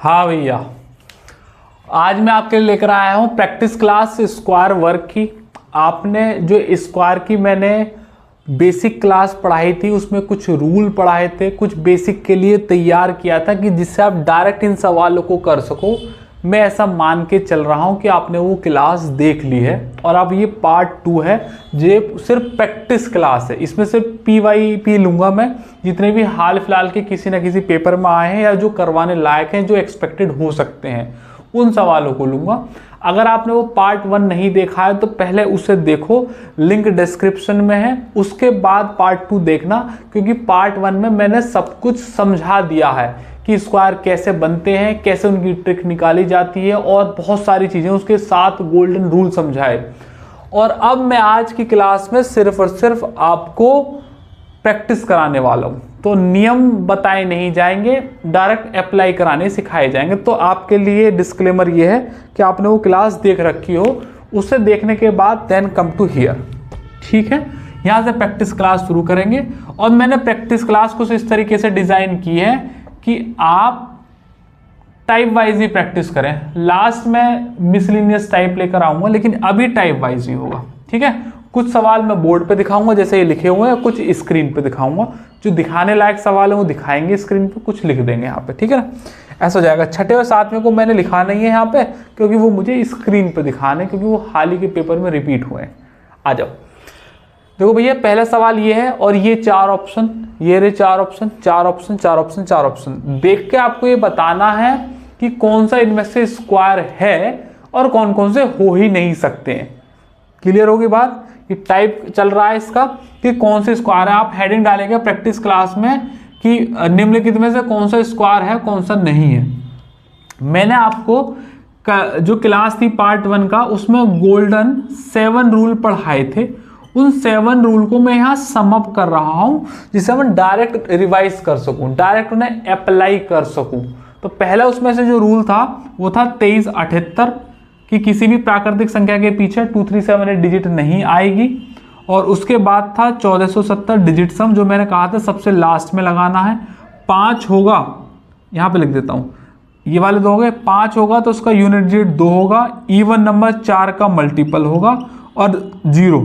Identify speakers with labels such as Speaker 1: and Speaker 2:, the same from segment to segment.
Speaker 1: हाँ भैया, आज मैं आपके लिए लेकर आया हूँ प्रैक्टिस क्लास स्क्वायर वर्क की। आपने जो स्क्वायर की मैंने बेसिक क्लास पढ़ाई थी उसमें कुछ रूल पढ़ाए थे, कुछ बेसिक के लिए तैयार किया था कि जिससे आप डायरेक्ट इन सवालों को कर सको। मैं ऐसा मान के चल रहा हूँ कि आपने वो क्लास देख ली है और अब ये पार्ट 2 है। ये सिर्फ प्रैक्टिस क्लास है, इसमें सिर्फ PYP लूँगा मैं। जितने भी हाल फिलहाल के किसी न किसी पेपर में आए हैं या जो करवाने लायक हैं, जो एक्सपेक्टेड हो सकते हैं, उन सवालों को लूँगा। अगर आपने वो पार्ट 1 नहीं देखा है तो पहले उसे देखो, लिंक डिस्क्रिप्शन में है। उसके बाद पार्ट 2 देखना, क्योंकि पार्ट 1 में मैंने सब कुछ समझा दिया है कि स्क्वायर कैसे बनते हैं, कैसे उनकी ट्रिक निकाली जाती है और बहुत सारी चीज़ें, उसके 7 गोल्डन रूल समझाए। और अब मैं आज की क्लास में सिर्फ और सिर्फ आपको प्रैक्टिस कराने वाला हूँ। तो नियम बताए नहीं जाएंगे, डायरेक्ट अप्लाई कराने सिखाए जाएंगे। तो आपके लिए डिस्क्लेमर ये है कि आपने वो क्लास देख रखी हो, उसे देखने के बाद देन कम टू हियर। ठीक है, यहाँ से प्रैक्टिस क्लास शुरू करेंगे। और मैंने प्रैक्टिस क्लास को इस तरीके से डिज़ाइन की है कि आप टाइप वाइज ही प्रैक्टिस करें। लास्ट में मिसलिनियस टाइप लेकर आऊँगा, लेकिन अभी टाइप वाइज ही होगा। ठीक है, कुछ सवाल मैं बोर्ड पे दिखाऊंगा जैसे ये लिखे हुए हैं, कुछ स्क्रीन पे दिखाऊंगा। जो दिखाने लायक सवाल है वो दिखाएंगे स्क्रीन पे, कुछ लिख देंगे यहाँ पे। ठीक है ना, ऐसा हो जाएगा। छठे और सातवें को मैंने लिखा नहीं है यहाँ पे, क्योंकि वो मुझे स्क्रीन पे दिखाने, क्योंकि वो हाल ही के पेपर में रिपीट हुए हैं। आ जाओ, देखो भैया, पहला सवाल ये है और ये 4 ऑप्शन, ये रहे 4 ऑप्शन, 4 ऑप्शन, 4 ऑप्शन, 4 ऑप्शन। देख के आपको ये बताना है कि कौन सा इनमें से स्क्वायर है और कौन कौन से हो ही नहीं सकते हैं। क्लियर होगी बात? ये टाइप चल रहा है इसका कि कौन से स्क्वायर है। आप हेडिंग डालेंगे प्रैक्टिस क्लास में कि निम्नलिखित में से कौन सा स्क्वायर है, कौन सा नहीं है। मैंने आपको जो क्लास थी पार्ट 1 का, उसमें गोल्डन 7 रूल पढ़ाए थे। उन 7 रूल को मैं यहाँ सम अप कर रहा हूँ, जिससे मैं डायरेक्ट रिवाइज कर सकूँ, डायरेक्ट उन्हें अप्लाई कर सकूँ। तो पहला उसमें से जो रूल था वो था 2378 कि किसी भी प्राकृतिक संख्या के पीछे 2378 डिजिट नहीं आएगी। और उसके बाद था 1470 डिजिट सम, जो मैंने कहा था सबसे लास्ट में लगाना है। 5 होगा, यहाँ पे लिख देता हूँ, ये वाले 2 हो गए। 5 होगा तो उसका यूनिट डिजिट 2 होगा। इवन नंबर 4 का मल्टीपल होगा। और 0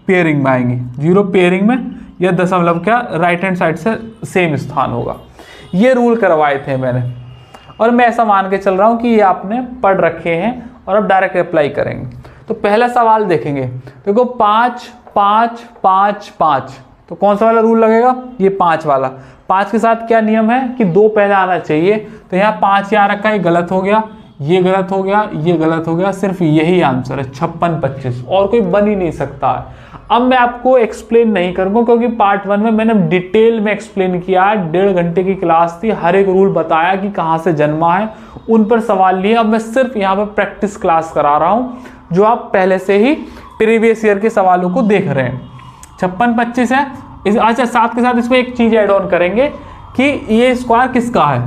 Speaker 1: पेयरिंग में आएंगे, 0 पेयरिंग में या दशमलव का राइट हैंड साइड से सेम स्थान होगा। ये रूल करवाए थे मैंने, और मैं ऐसा मान के चल रहा हूँ कि ये आपने पढ़ रखे हैं और अब डायरेक्ट अप्लाई करेंगे। तो पहला सवाल देखेंगे, देखो 5 5 5 5, तो कौन सा वाला रूल लगेगा? ये 5 वाला। 5 के साथ क्या नियम है कि 2 पहले आना चाहिए। तो यहाँ 5 यहाँ रखा, ये गलत हो गया, ये गलत हो गया, ये गलत हो गया। सिर्फ यही आंसर है 56 25, और कोई बन ही नहीं सकता है। अब मैं आपको एक्सप्लेन नहीं करूंगा, क्योंकि पार्ट 1 में मैंने डिटेल में एक्सप्लेन किया। 1.5 घंटे की क्लास थी, हर एक रूल बताया कि कहाँ से जन्मा है, उन पर सवाल लिए। अब मैं सिर्फ यहाँ पर प्रैक्टिस क्लास करा रहा हूँ, जो आप पहले से ही प्रीवियस ईयर के सवालों को देख रहे हैं। 56 25 है। अच्छा, साथ के साथ इसमें एक चीज ऐड ऑन करेंगे कि ये स्क्वायर किसका है।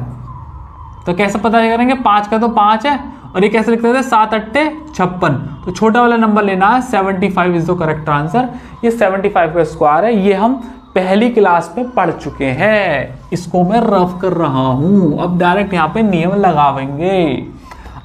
Speaker 1: तो कैसे पता करेंगे? 5 का तो 5 है, और ये कैसे लिखते थे? 7 8 56। तो छोटा वाला नंबर लेना है, 75 इज द करेक्ट आंसर। ये 75 का स्क्वायर है, ये हम पहली क्लास में पढ़ चुके हैं। इसको मैं रफ कर रहा हूं, अब डायरेक्ट यहाँ पे नियम लगावेंगे।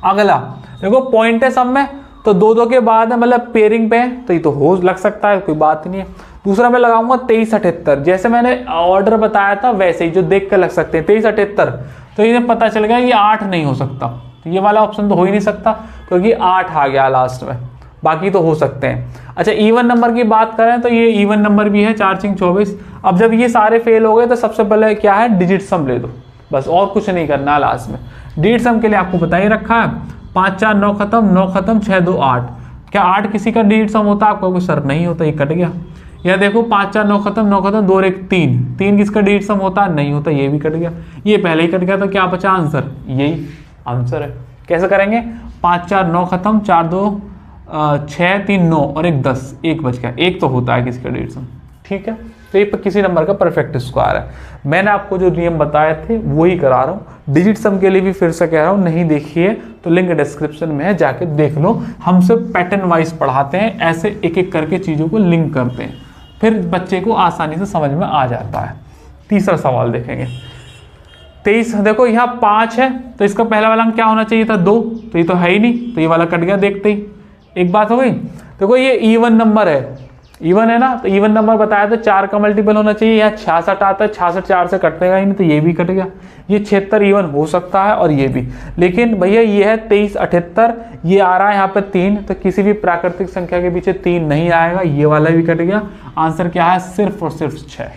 Speaker 1: अगला देखो, पॉइंट है सब में, तो 2 के बाद है, मतलब पेयरिंग पे, तो ये तो हो लग सकता है, कोई बात नहीं है। दूसरा मैं लगाऊंगा 2378, जैसे मैंने ऑर्डर बताया था वैसे ही, जो देख कर लग सकते हैं। 2378, तो ये पता चल गया ये 8 नहीं हो सकता, तो ये वाला ऑप्शन तो हो ही नहीं सकता, क्योंकि 8 आ गया लास्ट में। बाकी तो हो सकते हैं। अच्छा, इवन नंबर की बात करें तो ये इवन नंबर भी है, 4 4 24। अब जब ये सारे फेल हो गए तो सबसे पहले क्या है? डिजिट सम ले दो, बस, और कुछ नहीं करना है लास्ट में। डिजिट सम के लिए आपको बता ही रखा है, 5 4 9 खत्म, 9 खत्म, 6 2 8। क्या 8 किसी का डिजिट सम होता है? आपका कोई सर नहीं होता, ये कट गया। या देखो 5 4 9 खत्म, 9 खत्म, 2 और 1 3, 3 किसका डिजिट सम होता है? नहीं होता, ये भी कट गया। ये पहले ही कट गया, तो क्या बचा आंसर? यही आंसर है। कैसे करेंगे? 5 4 9 खत्म, 4 2 6 3 9 और 1 10, 1 बच गया। 1 तो होता है किसी का डिजिट सम। ठीक है, तो ये किसी नंबर का परफेक्ट स्क्वायर है। मैंने आपको जो नियम बताए थे वही करा रहा हूँ। डिजिट सम के लिए भी फिर से कह रहा हूँ, नहीं देखिए तो लिंक डिस्क्रिप्शन में है, जाके देख लो। हम सिर्फ पैटर्न वाइज पढ़ाते हैं, ऐसे एक एक करके चीज़ों को लिंक करते हैं, फिर बच्चे को आसानी से समझ में आ जाता है। तीसरा सवाल देखेंगे, 23 देखो यहाँ 5 है तो इसका पहला वाला अंक क्या होना चाहिए था 2, तो ये तो है ही नहीं, तो ये वाला कट गया देखते ही। एक बात हो गई। देखो ये इवन नंबर है, इवन है ना, तो इवन नंबर बताया तो 4 का मल्टीपल होना चाहिए। यहाँ 66 आता है, 66 4 से कटेगा ही नहीं, तो ये भी कट गया। ये 76 इवन हो सकता है और ये भी, लेकिन भैया ये है 23 78, ये आ रहा है यहाँ पे 3, तो किसी भी प्राकृतिक संख्या के पीछे 3 नहीं आएगा, ये वाला भी कट गया। आंसर क्या है? सिर्फ और सिर्फ 6।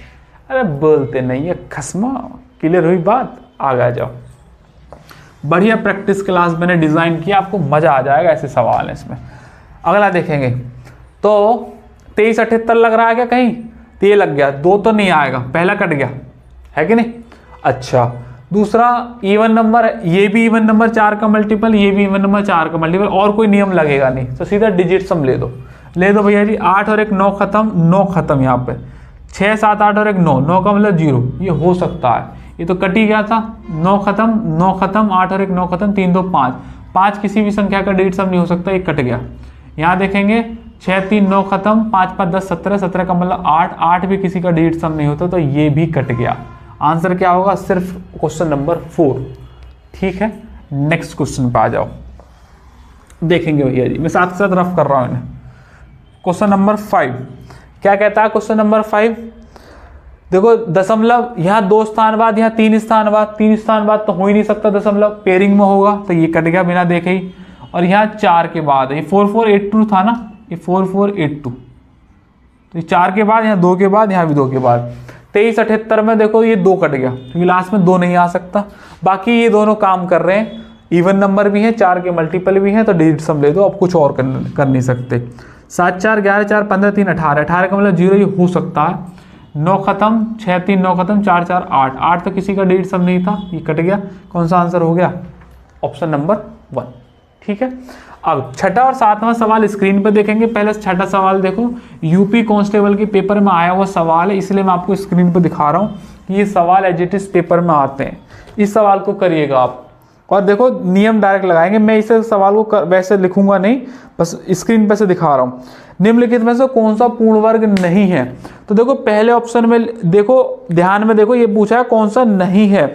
Speaker 1: अरे बोलते नहीं है खस्मा। क्लियर हुई बात? आगे जाओ। बढ़िया प्रैक्टिस क्लास मैंने डिजाइन किया, आपको मजा आ जाएगा, ऐसे सवाल है इसमें। अगला देखेंगे तो 23 78 लग रहा है क्या कहीं? तो ये लग गया, 2 तो नहीं आएगा, पहला कट गया है कि नहीं। अच्छा, दूसरा इवन नंबर है, ये भी इवन नंबर 4 का मल्टीपल, ये भी इवन नंबर 4 का मल्टीपल, और कोई नियम लगेगा नहीं, तो सीधा डिजिट सम ले दो भैया जी। 8 और 1 9 खत्म, 9 खत्म यहाँ पे, 6 7 8 और 1 9, 9 का मतलब 0, ये हो सकता है, ये तो कट ही गया था। 9 खत्म 9 खत्म, 8 और 1 9 खत्म, 3 2 5, 5 किसी भी संख्या का डिजिट सम नहीं हो सकता, ये कट गया। यहाँ देखेंगे 6 3 9 खत्म, 5 5 10 17, 17 का मतलब 8, 8 भी किसी का डिजिट सम नहीं होता, तो ये भी कट गया। आंसर क्या होगा? सिर्फ क्वेश्चन नंबर 4। ठीक है, नेक्स्ट क्वेश्चन पे आ जाओ। देखेंगे भैया जी, मैं साथ साथ रफ कर रहा हूं इन्हें। क्वेश्चन नंबर 5 क्या कहता है? क्वेश्चन नंबर 5 देखो, दशमलव यहाँ 2 स्थान बाद, यहाँ 3 स्थान बाद, 3 स्थान बाद तो हो ही नहीं सकता, दशमलव पेयरिंग में होगा, तो ये कट गया बिना देखे ही। और यहाँ 4 के बाद, ये 4482 था ना, ये 4482, तो ये 4 के बाद, यहाँ 2 के बाद, यहाँ भी 2 के बाद। 23 78 में देखो ये 2 कट गया, क्योंकि लास्ट में 2 नहीं आ सकता। बाकी ये दोनों काम कर रहे हैं, इवन नंबर भी है, 4 के मल्टीपल भी हैं, तो डिजिट सम ले दो, अब कुछ और कर नहीं सकते। 7 4 11 4 15 3 18, 18 का मतलब 0, ये हो सकता है। 9 खत्म, 6 3 9 खत्म, 4 4 8, 8 तो किसी का डिजिट सम नहीं था, ये कट गया। कौन सा आंसर हो गया? Option number 1। ठीक है, अब छठा और 7वां सवाल स्क्रीन पर देखेंगे। पहले छठा सवाल देखो, यूपी कांस्टेबल के पेपर में आया हुआ सवाल है, इसलिए मैं आपको स्क्रीन पर दिखा रहा हूँ कि ये सवाल एज इट इज पेपर में आते हैं। इस सवाल को करिएगा आप, और देखो नियम डायरेक्ट लगाएंगे। मैं इसे सवाल को वैसे लिखूंगा नहीं, बस स्क्रीन पर से दिखा रहा हूँ। निम्नलिखित में से कौन सा पूर्ण वर्ग नहीं है? तो देखो पहले ऑप्शन में देखो, ध्यान में देखो, ये पूछा है कौन सा नहीं है,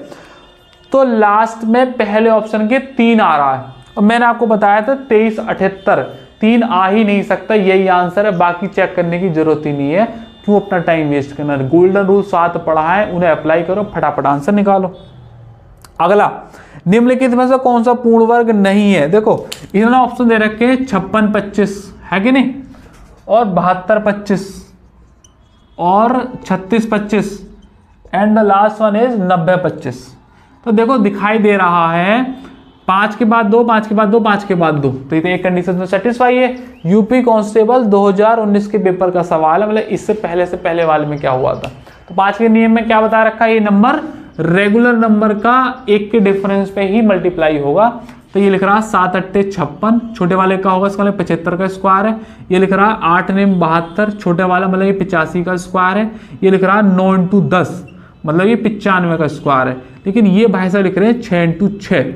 Speaker 1: तो लास्ट में पहले ऑप्शन के 3 आ रहा है। और मैंने आपको बताया था 23 78, 3 आ ही नहीं सकता, यही आंसर है, बाकी चेक करने की जरूरत ही नहीं है। क्यों अपना टाइम वेस्ट करना? गोल्डन रूल 7 पढ़ा है, उन्हें अप्लाई करो, फटाफट आंसर निकालो। अगला, निम्नलिखित में से कौन सा पूर्ण वर्ग नहीं है? देखो इन्होंने ऑप्शन दे रखे हैं 56 25 है कि नहीं, और 72 25 और 36 25, and the last one is 90 25। तो देखो दिखाई दे रहा है 5 के बाद 2, 5 के बाद 2, 5 के बाद 2, तो ये एक कंडीशन में सेटिस्फाई है। यूपी कांस्टेबल 2019 के पेपर का सवाल है, मतलब इससे पहले वाले में क्या हुआ था। तो 5 के नियम में क्या बता रखा है? ये नंबर रेगुलर नंबर का 1 के डिफरेंस पे ही मल्टीप्लाई होगा। तो ये लिख रहा है 7 8 56, छोटे वाले का होगा, इसका मतलब 75 का स्क्वायर है। ये लिख रहा है 8 9 72, छोटे वाला मतलब ये 85 का स्क्वायर है। ये लिख रहा है 9 × 10, मतलब ये 95 का स्क्वायर है। लेकिन ये भाई साहब लिख रहे हैं 6 × 6,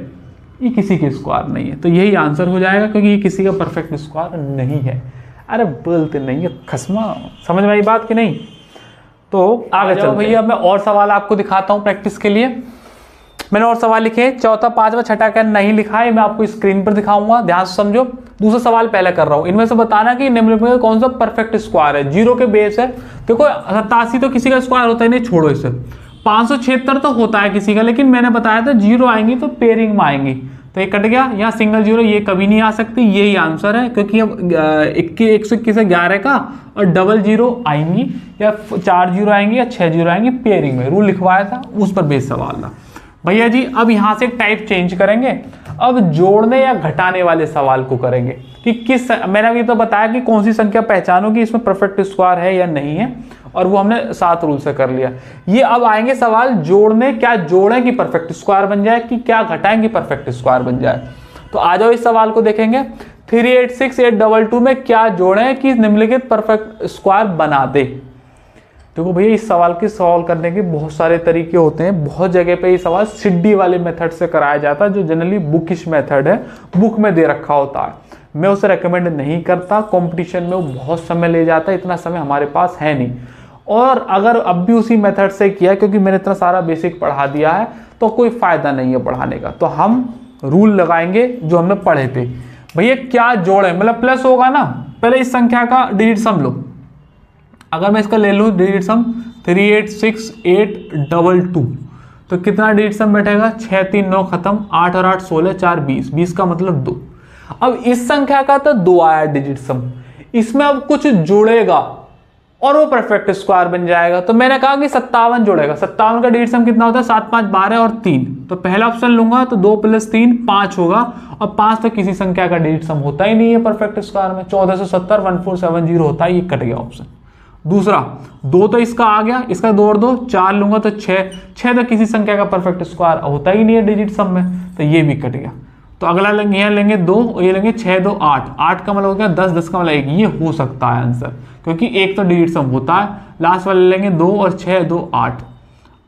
Speaker 1: ये किसी के स्क्वायर नहीं है, तो यही आंसर हो जाएगा, क्योंकि ये किसी का परफेक्ट स्क्वायर नहीं है। अरे बोलते नहीं है खस्मा, समझ में आई बात कि नहीं? तो आगे चलो भैया, मैं और सवाल आपको दिखाता हूँ प्रैक्टिस के लिए। मैंने और सवाल लिखे, चौथा 5वां छठा का नहीं लिखा है, मैं आपको स्क्रीन पर दिखाऊंगा, ध्यान से समझो। दूसरा सवाल पहले कर रहा हूँ, इनमें से बताना कि निम्नलिखित में कौन सा परफेक्ट स्क्वायर है। 0 के बेस है, देखो 87 तो किसी का स्क्वायर होता ही नहीं, छोड़ो इसे। 576 तो होता है किसी का, लेकिन मैंने बताया था 0 आएंगी तो पेयरिंग में आएंगी, तो ये कट गया। यहाँ सिंगल 0 ये कभी नहीं आ सकती, यही आंसर है, क्योंकि अब 121 से 11 का और डबल 0 आएंगी, या 4 0 आएंगी या 6 0 आएंगी पेयरिंग में। रूल लिखवाया था, उस पर बेस सवाल था भैया जी। अब यहाँ से टाइप चेंज करेंगे, अब जोड़ने या घटाने वाले सवाल को करेंगे कि किस, मैंने अभी तो बताया कि कौन सी संख्या पहचानो कि इसमें परफेक्ट स्क्वायर है या नहीं है, और वो हमने 7 रूल से कर लिया। ये अब आएंगे सवाल जोड़ने, क्या जोड़ें कि परफेक्ट स्क्वायर बन जाए, कि क्या घटाएं कि परफेक्ट स्क्वायर बन जाए। तो आ जाओ इस सवाल को देखेंगे। 386 822 में क्या जोड़ें कि निम्नलिखित परफेक्ट स्क्वायर बना दे। देखो भैया, इस सवाल की सॉल्व करने के बहुत सारे तरीके होते हैं। बहुत जगह पे ये सवाल सिड्डी वाले मेथड से कराया जाता है, जो जनरली बुकिश मेथड है, बुक में दे रखा होता है। मैं उसे रेकमेंड नहीं करता, कंपटीशन में वो बहुत समय ले जाता है, इतना समय हमारे पास है नहीं। और अगर अब भी उसी मेथड से किया, क्योंकि मैंने इतना सारा बेसिक पढ़ा दिया है, तो कोई फायदा नहीं है पढ़ाने का। तो हम रूल लगाएंगे जो हमने पढ़े थे। भैया क्या जोड़े, मतलब प्लस होगा ना, पहले इस संख्या का डिजिट सम लो। अगर मैं इसका ले लूँ डिजिट सम 386822, तो कितना डिजिट सम बैठेगा, 6 3 9 खत्म, 8 और 8 16, 4 20, 20 का मतलब 2। अब इस संख्या का तो 2 आया डिजिट सम, इसमें अब कुछ जुड़ेगा और वो परफेक्ट स्क्वायर बन जाएगा। तो मैंने कहा कि 57 जुड़ेगा। 57 का डिजिट सम कितना होता है, 7 5 12 और 3। तो पहला ऑप्शन लूंगा तो 2 + 3 5 होगा, और 5 तो किसी संख्या का डिजिट सम होता ही नहीं है परफेक्ट स्क्वायर में। 1470 1470 होता है, ये कट गया ऑप्शन। दूसरा 2 तो इसका आ गया, इसका 2 और 2 4 लूंगा तो 6 तो किसी संख्या का परफेक्ट स्क्वायर होता ही नहीं है डिजिट सम में, तो ये भी कट गया। तो अगला लेंगे, यहाँ लेंगे 2 और ये लेंगे 6 2 8, 8 का मतलब हो गया 10, 10 का मतलब 1। ये हो सकता है आंसर, क्योंकि एक तो डिजिट सम होता है। लास्ट वाले लेंगे 2 और 6 2 8,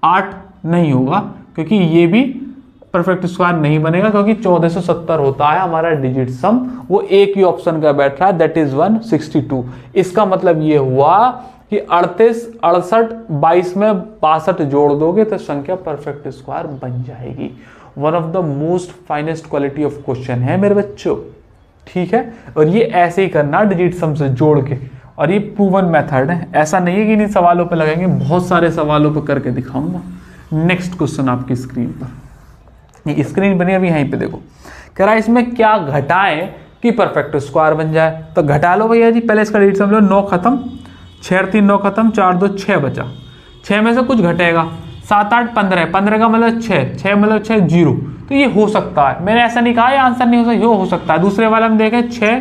Speaker 1: 8 नहीं होगा क्योंकि ये भी परफेक्ट स्क्वायर नहीं बनेगा, क्योंकि 1470 होता है हमारा डिजिट सम, वो एक ही ऑप्शन का बैठ रहा है, दैट इज 162। इसका मतलब ये हुआ कि 38 68 22 में 62 जोड़ दोगे तो संख्या परफेक्ट स्क्वायर बन जाएगी। One of the most finest quality of question है मेरे बच्चों, ठीक है। और ये ऐसे ही करना डिजिट सम से जोड़ के, और ये प्रूवन मेथड है, ऐसा नहीं है कि इन सवालों पे लगेंगे, बहुत सारे सवालों पे करके दिखाऊंगा। नेक्स्ट क्वेश्चन आपकी स्क्रीन पर, ये स्क्रीन बनी अभी यहीं पे देखो, कह रहा है इसमें क्या घटाएं कि परफेक्ट स्क्वायर बन जाए। तो घटा लो भैया जी, पहले इसका डिजिट सम लो, 9 खत्म, 6 और 3 9 खत्म, 4 2 6 बचा, 6 में से कुछ घटेगा, 7 8 15, 15 का मतलब 6, 6 मतलब 6 0। तो ये हो सकता है, मैंने ऐसा नहीं कहा ये आंसर नहीं हो सकता, ये हो सकता है। दूसरे वाला हम देखें 6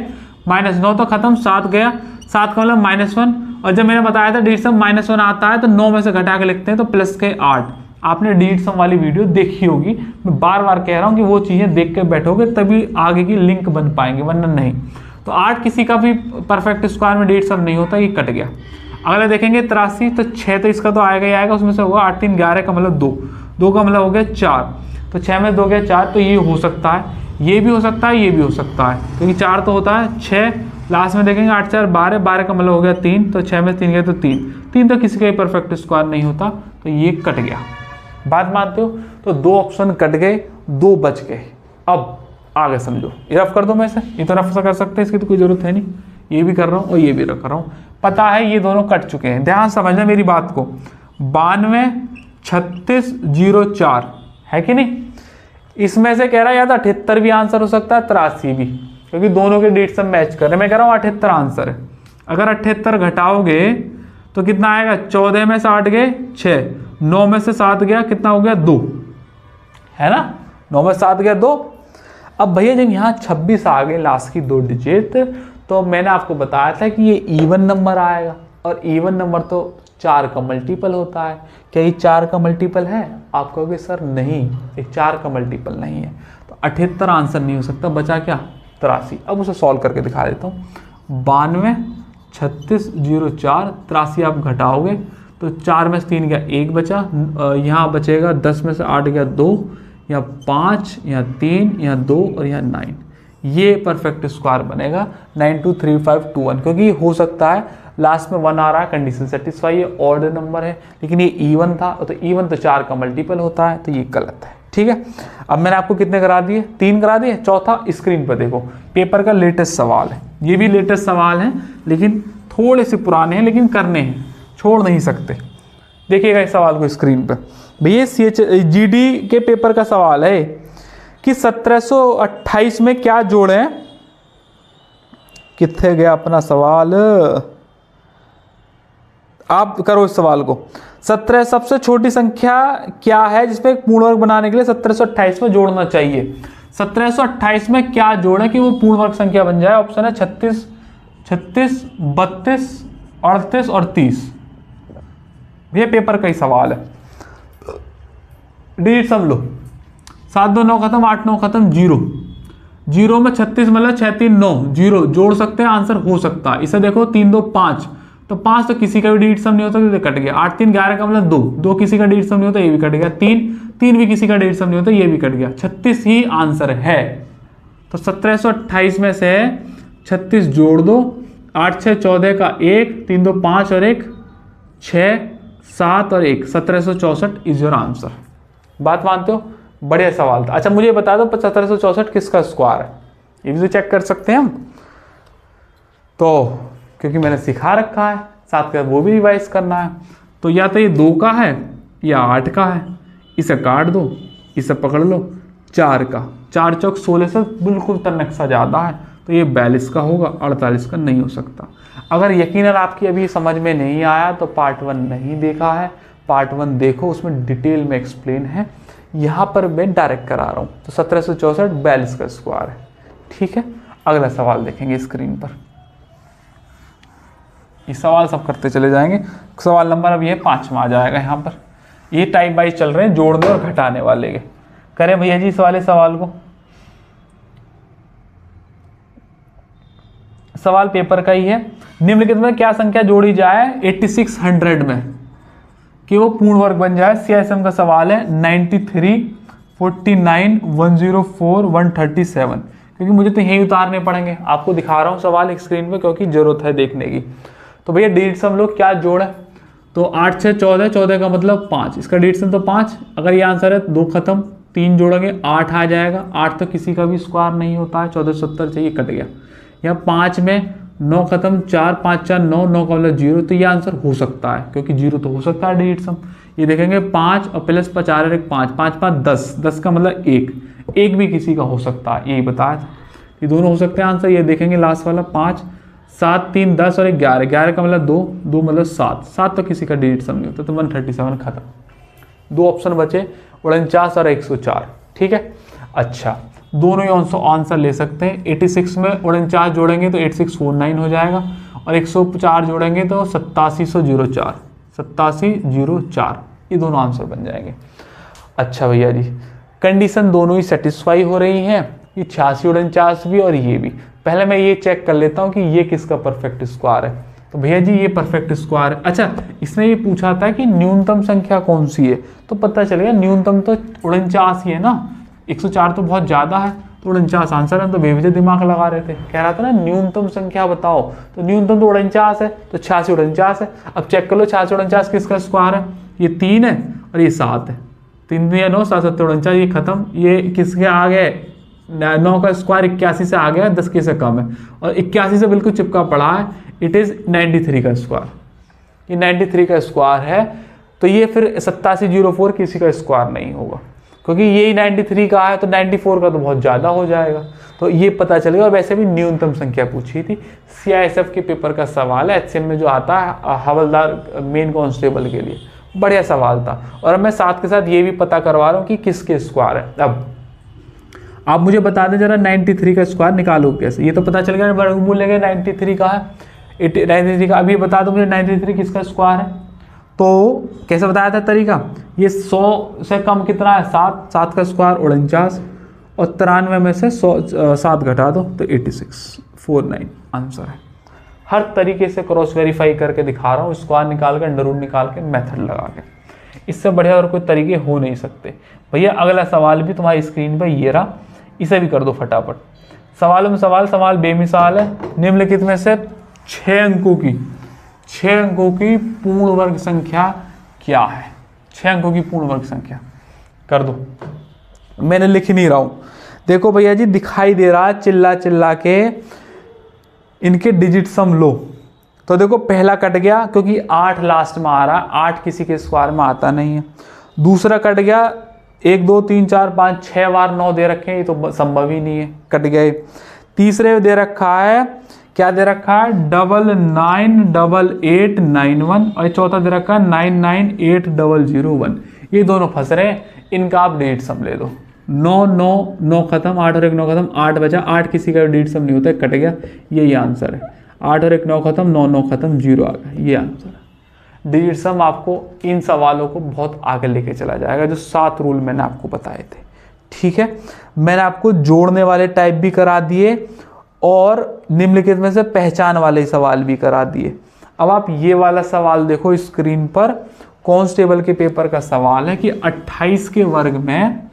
Speaker 1: -9 तो खत्म, 7 गया, 7 का मतलब -1, और जब मैंने बताया था डिजिट सम -1 आता है तो 9 में से घटा के लिखते हैं, तो प्लस के 8। आपने डिजिट सम वाली वीडियो देखी होगी, मैं बार बार कह रहा हूँ कि वो चीज़ें देख के बैठोगे तभी आगे की लिंक बन पाएंगे, वरना नहीं। तो 8 किसी का भी परफेक्ट स्क्वायर में डिजिट सम नहीं होता, ये कट गया। अगला देखेंगे 83, तो 6 तो इसका तो आएगा ही आएगा, उसमें से होगा 8 3 11 का मतलब 2, 2 का मतलब हो गया 4, तो 6 में 2 गया 4, तो ये हो सकता है, ये भी हो सकता है, ये भी हो सकता है, क्योंकि 4 तो होता है 6। लास्ट में देखेंगे 8 4 12, 12 का मतलब हो गया 3, तो 6 में 3 गया तो 3, 3 तो किसी का ही परफेक्ट स्क्वायर नहीं होता, तो ये कट गया। बात मानते हो? तो 2 ऑप्शन कट गए, 2 बच गए। अब आगे समझो, ये रफ कर दो, मैं से ये तो रफ से कर सकते हैं, इसकी तो कोई जरूरत है नहीं, ये भी कर रहा हूँ और ये भी रख रहा हूँ, पता है ये दोनों कट चुके हैं। ध्यान समझना मेरी बात को, 92 36 04 है कि नहीं, इसमें से कह रहा है या तो 78 भी आंसर हो सकता है, 83 भी, क्योंकि दोनों के डिजिट सम मैच कर रहे हैं। मैं कह रहा हूँ 78 आंसर है। अगर 78 घटाओगे तो कितना आएगा, 14 में से 8 गए 6, 9 में से 7 गया, कितना हो गया 2, है ना, 9 में 7 गया 2। अब भैया जब यहाँ 26 आ गए लास्ट की 2 डिजिट, तो मैंने आपको बताया था कि ये इवन नंबर आएगा, और इवन नंबर तो 4 का मल्टीपल होता है। क्या ये 4 का मल्टीपल है? आप कहोगे सर नहीं, ये 4 का मल्टीपल नहीं है, तो 78 आंसर नहीं हो सकता, बचा क्या 83। अब उसे सॉल्व करके दिखा देता हूँ। 92 36 04, 83 आप घटाओगे तो 4 में से 3 गया 1 बचा, यहाँ बचेगा 10 में से 8 गया 2, यहाँ 5, यहाँ 3, यहाँ 2 और यहाँ 9। ये परफेक्ट स्क्वायर बनेगा 923521, क्योंकि ये हो सकता है लास्ट में 1 आ रहा है, कंडीशन सेटिस्फाई, ये ऑड नंबर है, लेकिन ये इवन था, तो इवन तो 4 का मल्टीपल होता है, तो ये गलत है। ठीक है, अब मैंने आपको कितने करा दिए, 3 करा दिए। चौथा स्क्रीन पर देखो, पेपर का लेटेस्ट सवाल है, ये भी लेटेस्ट सवाल है, लेकिन थोड़े से पुराने हैं, लेकिन करने हैं, छोड़ नहीं सकते। देखिएगा इस सवाल को स्क्रीन पर, भैया GD के पेपर का सवाल है कि 1728 में क्या जोड़ें, कितने गया अपना सवाल, आप करो इस सवाल को। 17 सबसे छोटी संख्या क्या है जिसपे एक पूर्ण वर्ग बनाने के लिए 1728 में जोड़ना चाहिए। 1728 में क्या जोड़ें कि वो पूर्ण वर्ग संख्या बन जाए। ऑप्शन है 36 36 32 38 और 30। ये पेपर का ही सवाल है। डिजिट सम लो, 7 2 9 खत्म, 8 9 खत्म, 0 0 में 36 मतलब 6 3 9, 0 जोड़ सकते हैं, आंसर हो सकता है। इसे देखो 3 2 5, तो 5 तो किसी का भी डिजिट सम नहीं होता, तो कट गया। 8 3 11 का मतलब 2, 2 किसी का डिजिट सम नहीं होता, ये भी कट गया। 3 3 भी किसी का डिजिट सम नहीं होता, ये भी कट गया। 36 ही आंसर है। तो 1728 में से 36 जोड़ दो, 8 6 14 का 1, 3 2 5 और 1 6 7 और 1, 1764 इज योर आंसर। बात मानते हो? बढ़िया सवाल था। अच्छा मुझे बता दो 1764 किसका स्क्वायर है, ये भी तो चेक कर सकते हैं हम। तो क्योंकि मैंने सिखा रखा है, साथ के वो भी रिवाइज करना है। तो या तो ये 2 का है या 8 का है, इसे काट दो, इसे पकड़ लो 4 का, 4 चौक 16 से बिल्कुल तनक सा ज़्यादा है, तो ये 42 का होगा, 48 का नहीं हो सकता। अगर यकीनन आपकी अभी समझ में नहीं आया तो पार्ट 1 नहीं देखा है, पार्ट 1 देखो, उसमें डिटेल में एक्सप्लेन है। यहाँ पर मैं डायरेक्ट करा रहा हूँ। तो 1764 42 का स्क्वायर है। ठीक है, अगला सवाल देखेंगे स्क्रीन पर। ये सवाल सब करते चले जाएंगे। सवाल नंबर अब ये 5 में आ जाएगा। यहाँ पर ये टाइप वाइज चल रहे हैं, जोड़ने और घटाने वाले के। करें भैया जी इस वाले सवाल को। सवाल पेपर का ही है। निम्नलिखित में क्या संख्या जोड़ी जाए 8600 में कि वो पूर्ण वर्ग बन जाए। CISM का सवाल है 93, 49, 104, 137। क्योंकि मुझे तो यही उतारने पड़ेंगे। आपको दिखा रहा हूँ सवाल एक स्क्रीन पे क्योंकि जरूरत है देखने की। तो भैया डिजिट्स हम लोग क्या जोड़े, तो 8 6 14, 14 का मतलब 5, इसका डिजिट्स तो 5। अगर ये आंसर है 2 खत्म, 3 जोड़ेंगे 8 आ जाएगा। 8 तो किसी का भी स्क्वायर नहीं होता है, 1470 चाहिए, कट गया। यहाँ 5 में 9 खत्म, 4 5 4 9, 9 का मतलब 0, तो ये आंसर हो सकता है क्योंकि 0 तो हो सकता है डिजिट्स हम। ये देखेंगे 5 और प्लस 50 एक 5, 5 5 10, 10 का मतलब 1 भी किसी का हो सकता है, यही बताया था। ये दोनों हो सकते हैं आंसर। ये देखेंगे लास्ट वाला 5, 7 3 10 और 11, 11 का मतलब 2, 2 मतलब 7, 7 तो किसी का डिजिट सम नहीं होता, तो 137 खत्म। 2 ऑप्शन बचे 49 और 104। ठीक है, अच्छा दोनों ही आंसर ले सकते हैं। 86 में 49 जोड़ेंगे तो 8649 हो जाएगा और 104 जोड़ेंगे तो 8704, 8704, ये दोनों आंसर बन जाएंगे। अच्छा भैया जी कंडीशन दोनों ही सेटिस्फाई हो रही हैं, ये 86 49 भी और ये भी। पहले मैं ये चेक कर लेता हूँ कि ये किसका परफेक्ट स्क्वायर है। तो भैया जी ये परफेक्ट स्क्वायर है। अच्छा इसने ये पूछा था कि न्यूनतम संख्या कौन सी है, तो पता चलेगा न्यूनतम तो 49 ही है ना, 104 तो बहुत ज़्यादा है, तो 49 आंसर है। तो बेवजह दिमाग लगा रहे थे, कह रहा था ना न्यूनतम संख्या बताओ, तो न्यूनतम तो 49 है, तो 86 49 है। अब चेक कर लो 86 49 किसका स्क्वायर है, ये 3 है और ये 7 है, 3 या 9 7 7 49, ये खत्म। ये किसके आ गए, 9 का स्क्वायर 81 से आ गया, 10 के से कम है और 81 से बिल्कुल चिपका पड़ा है, इट इज़ 93 का स्क्वायर। ये 93 का स्क्वायर है, तो ये फिर 8704 किसी का स्क्वायर नहीं होगा क्योंकि यही 93 का है, तो 94 का तो बहुत ज़्यादा हो जाएगा। तो ये पता चलेगा। और वैसे भी न्यूनतम संख्या पूछी थी, CISF के पेपर का सवाल है, HCM में जो आता है हवलदार मेन कांस्टेबल के लिए, बढ़िया सवाल था। और मैं साथ के साथ ये भी पता करवा रहा हूँ कि किसके स्क्वायर है। अब आप मुझे बता दें जरा 93 का स्क्वायर निकालो कैसे, ये तो पता चल गया वर्गमूल लेंगे 93 का है, 93 का। अभी बता दो मुझे 93 किसका स्क्वायर है, तो कैसे बताया था तरीका, ये 100 से कम कितना है 7, 7 का स्क्वायर 49 और 93 में से 7 घटा दो तो 8649 आंसर है। हर तरीके से क्रॉस वेरीफाई करके दिखा रहा हूँ, स्क्वायर निकाल के अंडर रूट निकाल के मेथड लगा के, इससे बढ़िया और कोई तरीके हो नहीं सकते। भैया अगला सवाल भी तुम्हारी स्क्रीन पर ये रहा, इसे भी कर दो फटाफट। सवालों में सवाल बेमिसाल है। निम्नलिखित में से 6 अंकों की पूर्ण वर्ग संख्या क्या है, 6 अंकों की पूर्ण वर्ग संख्या कर दो। मैंने लिख नहीं रहा हूं, देखो भैया जी दिखाई दे रहा है, चिल्ला चिल्ला के इनके डिजिट सम लो। तो देखो पहला कट गया क्योंकि 8 लास्ट में आ रहा है, 8 किसी के स्क्वायर में आता नहीं है। दूसरा कट गया, 1 2 3 4 5 6 बार 9 दे रखे हैं, ये तो संभव ही नहीं है, कट गए। तीसरे दे रखा है, क्या दे रखा है 998891 और चौथा दे रखा है 998001। ये दोनों फंस रहे हैं, इनका आप डिजिट सम ले दो। 9 9 9 खत्म, 8 और 1 9 खत्म, 8 बचा, 8 किसी का डिजिट सम नहीं होता है, कट गया, यही आंसर है। 8 और 1 9 खत्म, 9 9 खत्म, 0 आ गया, ये आंसर है। डिजिट सम आपको इन सवालों को बहुत आगे लेके चला जाएगा, जो 7 रूल मैंने आपको बताए थे। ठीक है, मैंने आपको जोड़ने वाले टाइप भी करा दिए और निम्नलिखित में से पहचान वाले सवाल भी करा दिए। अब आप ये वाला सवाल देखो स्क्रीन पर, कांस्टेबल के पेपर का सवाल है कि 28 के वर्ग में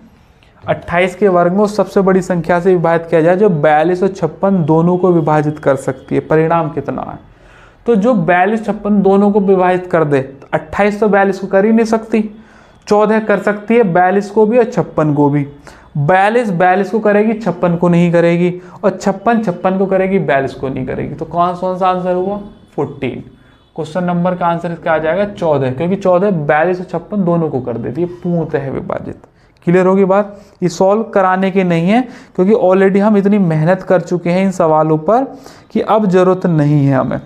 Speaker 1: उस सबसे बड़ी संख्या से विभाजित किया जाए जो 42 और 56 दोनों को विभाजित कर सकती है, परिणाम कितना है। तो जो 42 56 दोनों को विभाजित कर दे, 28 तो 42 को कर ही नहीं सकती, 14 कर सकती है 42 को भी और 56 को भी। 42 को करेगी, 56 को नहीं करेगी, और 56 को करेगी, 42 को नहीं करेगी। तो कौन सा आंसर हुआ? 14। क्वेश्चन नंबर का आंसर इसका आ जाएगा 14, क्योंकि 14 42 और 56 दोनों को कर देती है, पूर्णतः विभाजित। क्लियर होगी बात? ये सॉल्व कराने के नहीं है, क्योंकि ऑलरेडी हम इतनी मेहनत कर चुके हैं इन सवालों पर कि अब जरूरत नहीं है हमें।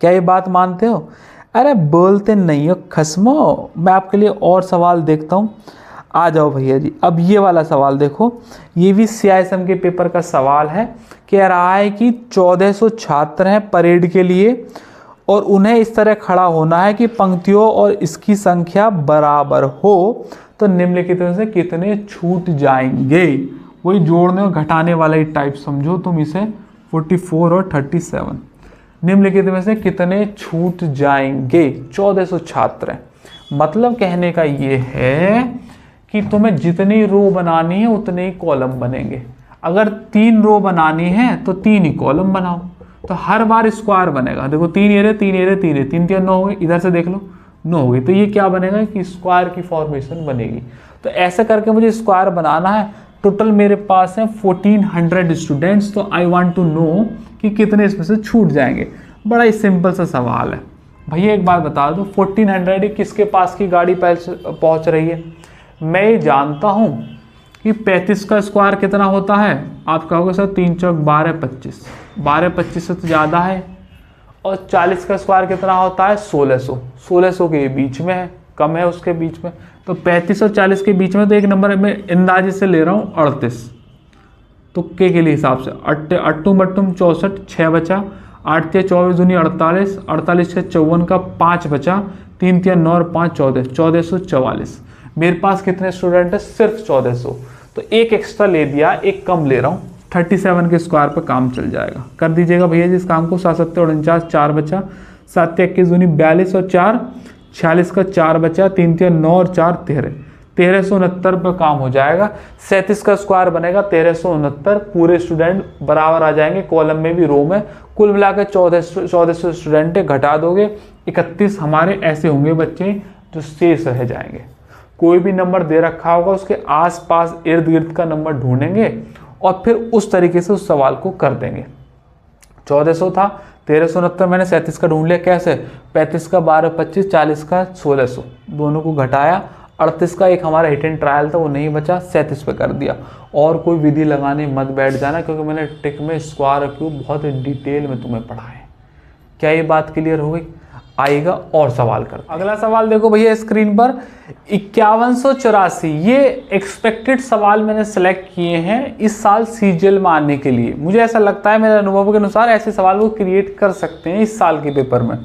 Speaker 1: क्या ये बात मानते हो? अरे बोलते नहीं हो खस्मो। मैं आपके लिए और सवाल देखता हूँ। आ जाओ भैया जी, अब ये वाला सवाल देखो। ये भी CISM के पेपर का सवाल है। कह रहा है कि 1400 छात्र हैं परेड के लिए, और उन्हें इस तरह खड़ा होना है कि पंक्तियों और इसकी संख्या बराबर हो, तो निम्नलिखित में से कितने छूट जाएंगे? वही जोड़ने और घटाने वाला ही टाइप समझो तुम इसे, 44 और 37। निम्नलिखित में से कितने छूट जाएंगे? 1400 छात्र हैं, मतलब कहने का ये है कि तुम्हें जितनी रो बनानी है उतने ही कॉलम बनेंगे। अगर 3 रो बनानी है तो 3 ही कॉलम बनाओ, तो हर बार स्क्वायर बनेगा। देखो 3 एरे 3 एरे 3 एरे 3 3 9 हो गए, इधर से देख लो 9 हो गई, तो ये क्या बनेगा कि स्क्वायर की फॉर्मेशन बनेगी। तो ऐसे करके मुझे स्क्वायर बनाना है। टोटल मेरे पास है 1400 स्टूडेंट्स, तो आई वांट टू नो कि कितने इसमें से छूट जाएंगे। बड़ा ही सिंपल सा सवाल है भैया। एक बात बता दो, 1400 किसके पास की गाड़ी पहुंच रही है? मैं ये जानता हूं कि 35 का स्क्वायर कितना होता है। आप कहोगे सर 3 चौक 12 25, 12 25 से तो ज़्यादा है। और 40 का स्क्वायर कितना होता है? 1600, 1600 के बीच में है, कम है उसके बीच में। तो 35 और 40 के बीच में तो एक नंबर मैं अंदाजे से ले रहा हूँ 38, तुक्के के लिए हिसाब से। 8 बट्टुम 64, 6 बचा, 8 3 24 दूनी 48, 48 6 54 का 5 बचा, 3 3 9 और 5 14, 1444। मेरे पास कितने स्टूडेंट है? सिर्फ 1400। तो एक एक्स्ट्रा ले दिया, एक कम ले रहा हूँ, 37 के स्क्वायर पर काम चल जाएगा। कर दीजिएगा भैया जी इस काम को। 7 7 49, 4 बचा, 7 21 दूनी 42 और 4 46 का 4 बचा, 3 3 9 और 4 13, 1369 पर काम हो जाएगा। 37 का स्क्वायर बनेगा 1369। पूरे स्टूडेंट बराबर आ जाएंगे, कॉलम में भी रो में। कुल मिलाकर 1400 स्टूडेंट घटा दोगे, 31 हमारे ऐसे होंगे बच्चे जो शेष रह जाएंगे। कोई भी नंबर दे रखा होगा उसके आसपास इर्द गिर्द का नंबर ढूंढेंगे और फिर उस तरीके से उस सवाल को कर देंगे। 1400 था, 1369 मैंने 37 का ढूंढ लिया। कैसे? 35 का 12 25, 40 का 1600, दोनों को घटाया। 38 का एक हमारा हिट एंड ट्रायल था, वो नहीं बचा, 37 पे कर दिया। और कोई विधि लगाने मत बैठ जाना, क्योंकि मैंने टिक में स्क्वायर क्यूब बहुत डिटेल में तुम्हें पढ़ा है। क्या ये बात क्लियर हो गई? आएगा और सवाल कर। अगला सवाल देखो भैया स्क्रीन पर, 5184। ये एक्सपेक्टेड सवाल मैंने सेलेक्ट किए हैं इस साल सीजीएल में आने के लिए। मुझे ऐसा लगता है, मेरे अनुभव के अनुसार ऐसे सवाल वो क्रिएट कर सकते हैं इस साल के पेपर में।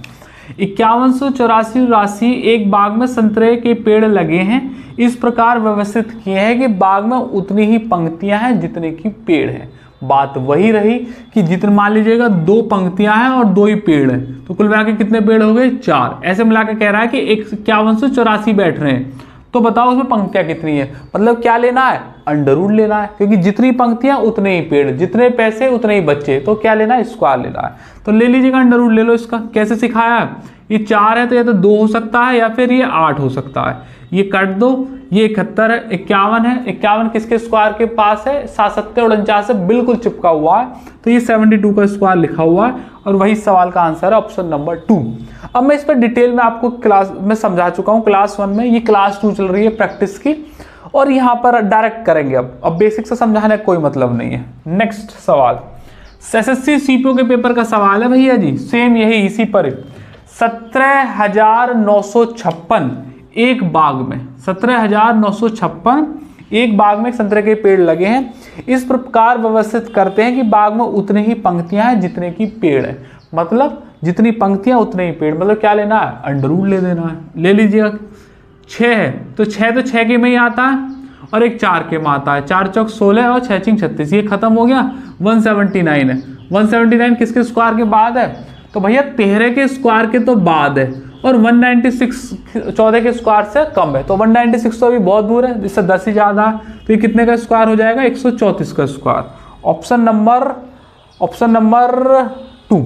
Speaker 1: 5184 राशि, एक बाग में संतरे के पेड़ लगे हैं, इस प्रकार व्यवस्थित किए हैं कि बाग में उतनी ही पंक्तियां हैं जितने की पेड़ हैं। बात वही रही कि जितने, मान लीजिएगा 2 पंक्तियां हैं और 2 ही पेड़ हैं, तो कुल मिला के कितने पेड़ हो गए? 4। ऐसे मिला के कह रहा है कि 5184 बैठ रहे हैं, तो बताओ उसमें पंक्तियां कितनी है? मतलब क्या लेना है? अंडर रूट लेना है, क्योंकि जितनी पंक्तियां उतने ही पेड़, जितने पैसे उतने ही बच्चे, तो क्या लेना है? स्क्वायर लेना है। तो ले लीजिएगा अंडर रूट ले लो इसका। कैसे सिखाया है? ये 4 है तो या तो 2 हो सकता है या फिर ये 8 हो सकता है। ये काट दो, ये 71 है, 51 है। 51 किसके स्क्वायर के पास है? 7 7 49 से बिल्कुल चिपका हुआ है, तो ये 72 का स्क्वायर लिखा हुआ है, और वही सवाल का आंसर है ऑप्शन नंबर 2। अब मैं इस पर डिटेल में आपको क्लास में समझा चुका हूँ, क्लास 1 में। ये क्लास 2 चल रही है प्रैक्टिस की, और यहाँ पर डायरेक्ट करेंगे। अब बेसिक से समझाने का कोई मतलब नहीं है। नेक्स्ट सवाल एसएससी सीपीओ के पेपर का सवाल है भैया जी, सेम यही इसी पर। 17,956 एक बाग में, 17,956 एक बाग में संतरे के पेड़ लगे हैं, इस प्रकार व्यवस्थित करते हैं कि बाग में उतनी ही पंक्तियां हैं जितने की पेड़ है। मतलब जितनी पंक्तियां उतने ही पेड़, मतलब क्या लेना है? अंडर रूट ले देना है। ले लीजिएगा। 6 है तो 6 तो 6 के में ही आता है, और एक 4 के में आता है। 4 चौक 16 और 6 चिंग 36, ये खत्म हो गया। 179 है। 179 किसके स्क्वायर के बाद है? तो भैया 13 के स्क्वायर के तो बाद है, और 196 14 के स्क्वायर से कम है, तो 196 तो अभी बहुत दूर है, इससे 10 ही ज़्यादा है। तो ये कितने का स्क्वायर हो जाएगा? 134 का स्क्वायर। ऑप्शन नंबर 2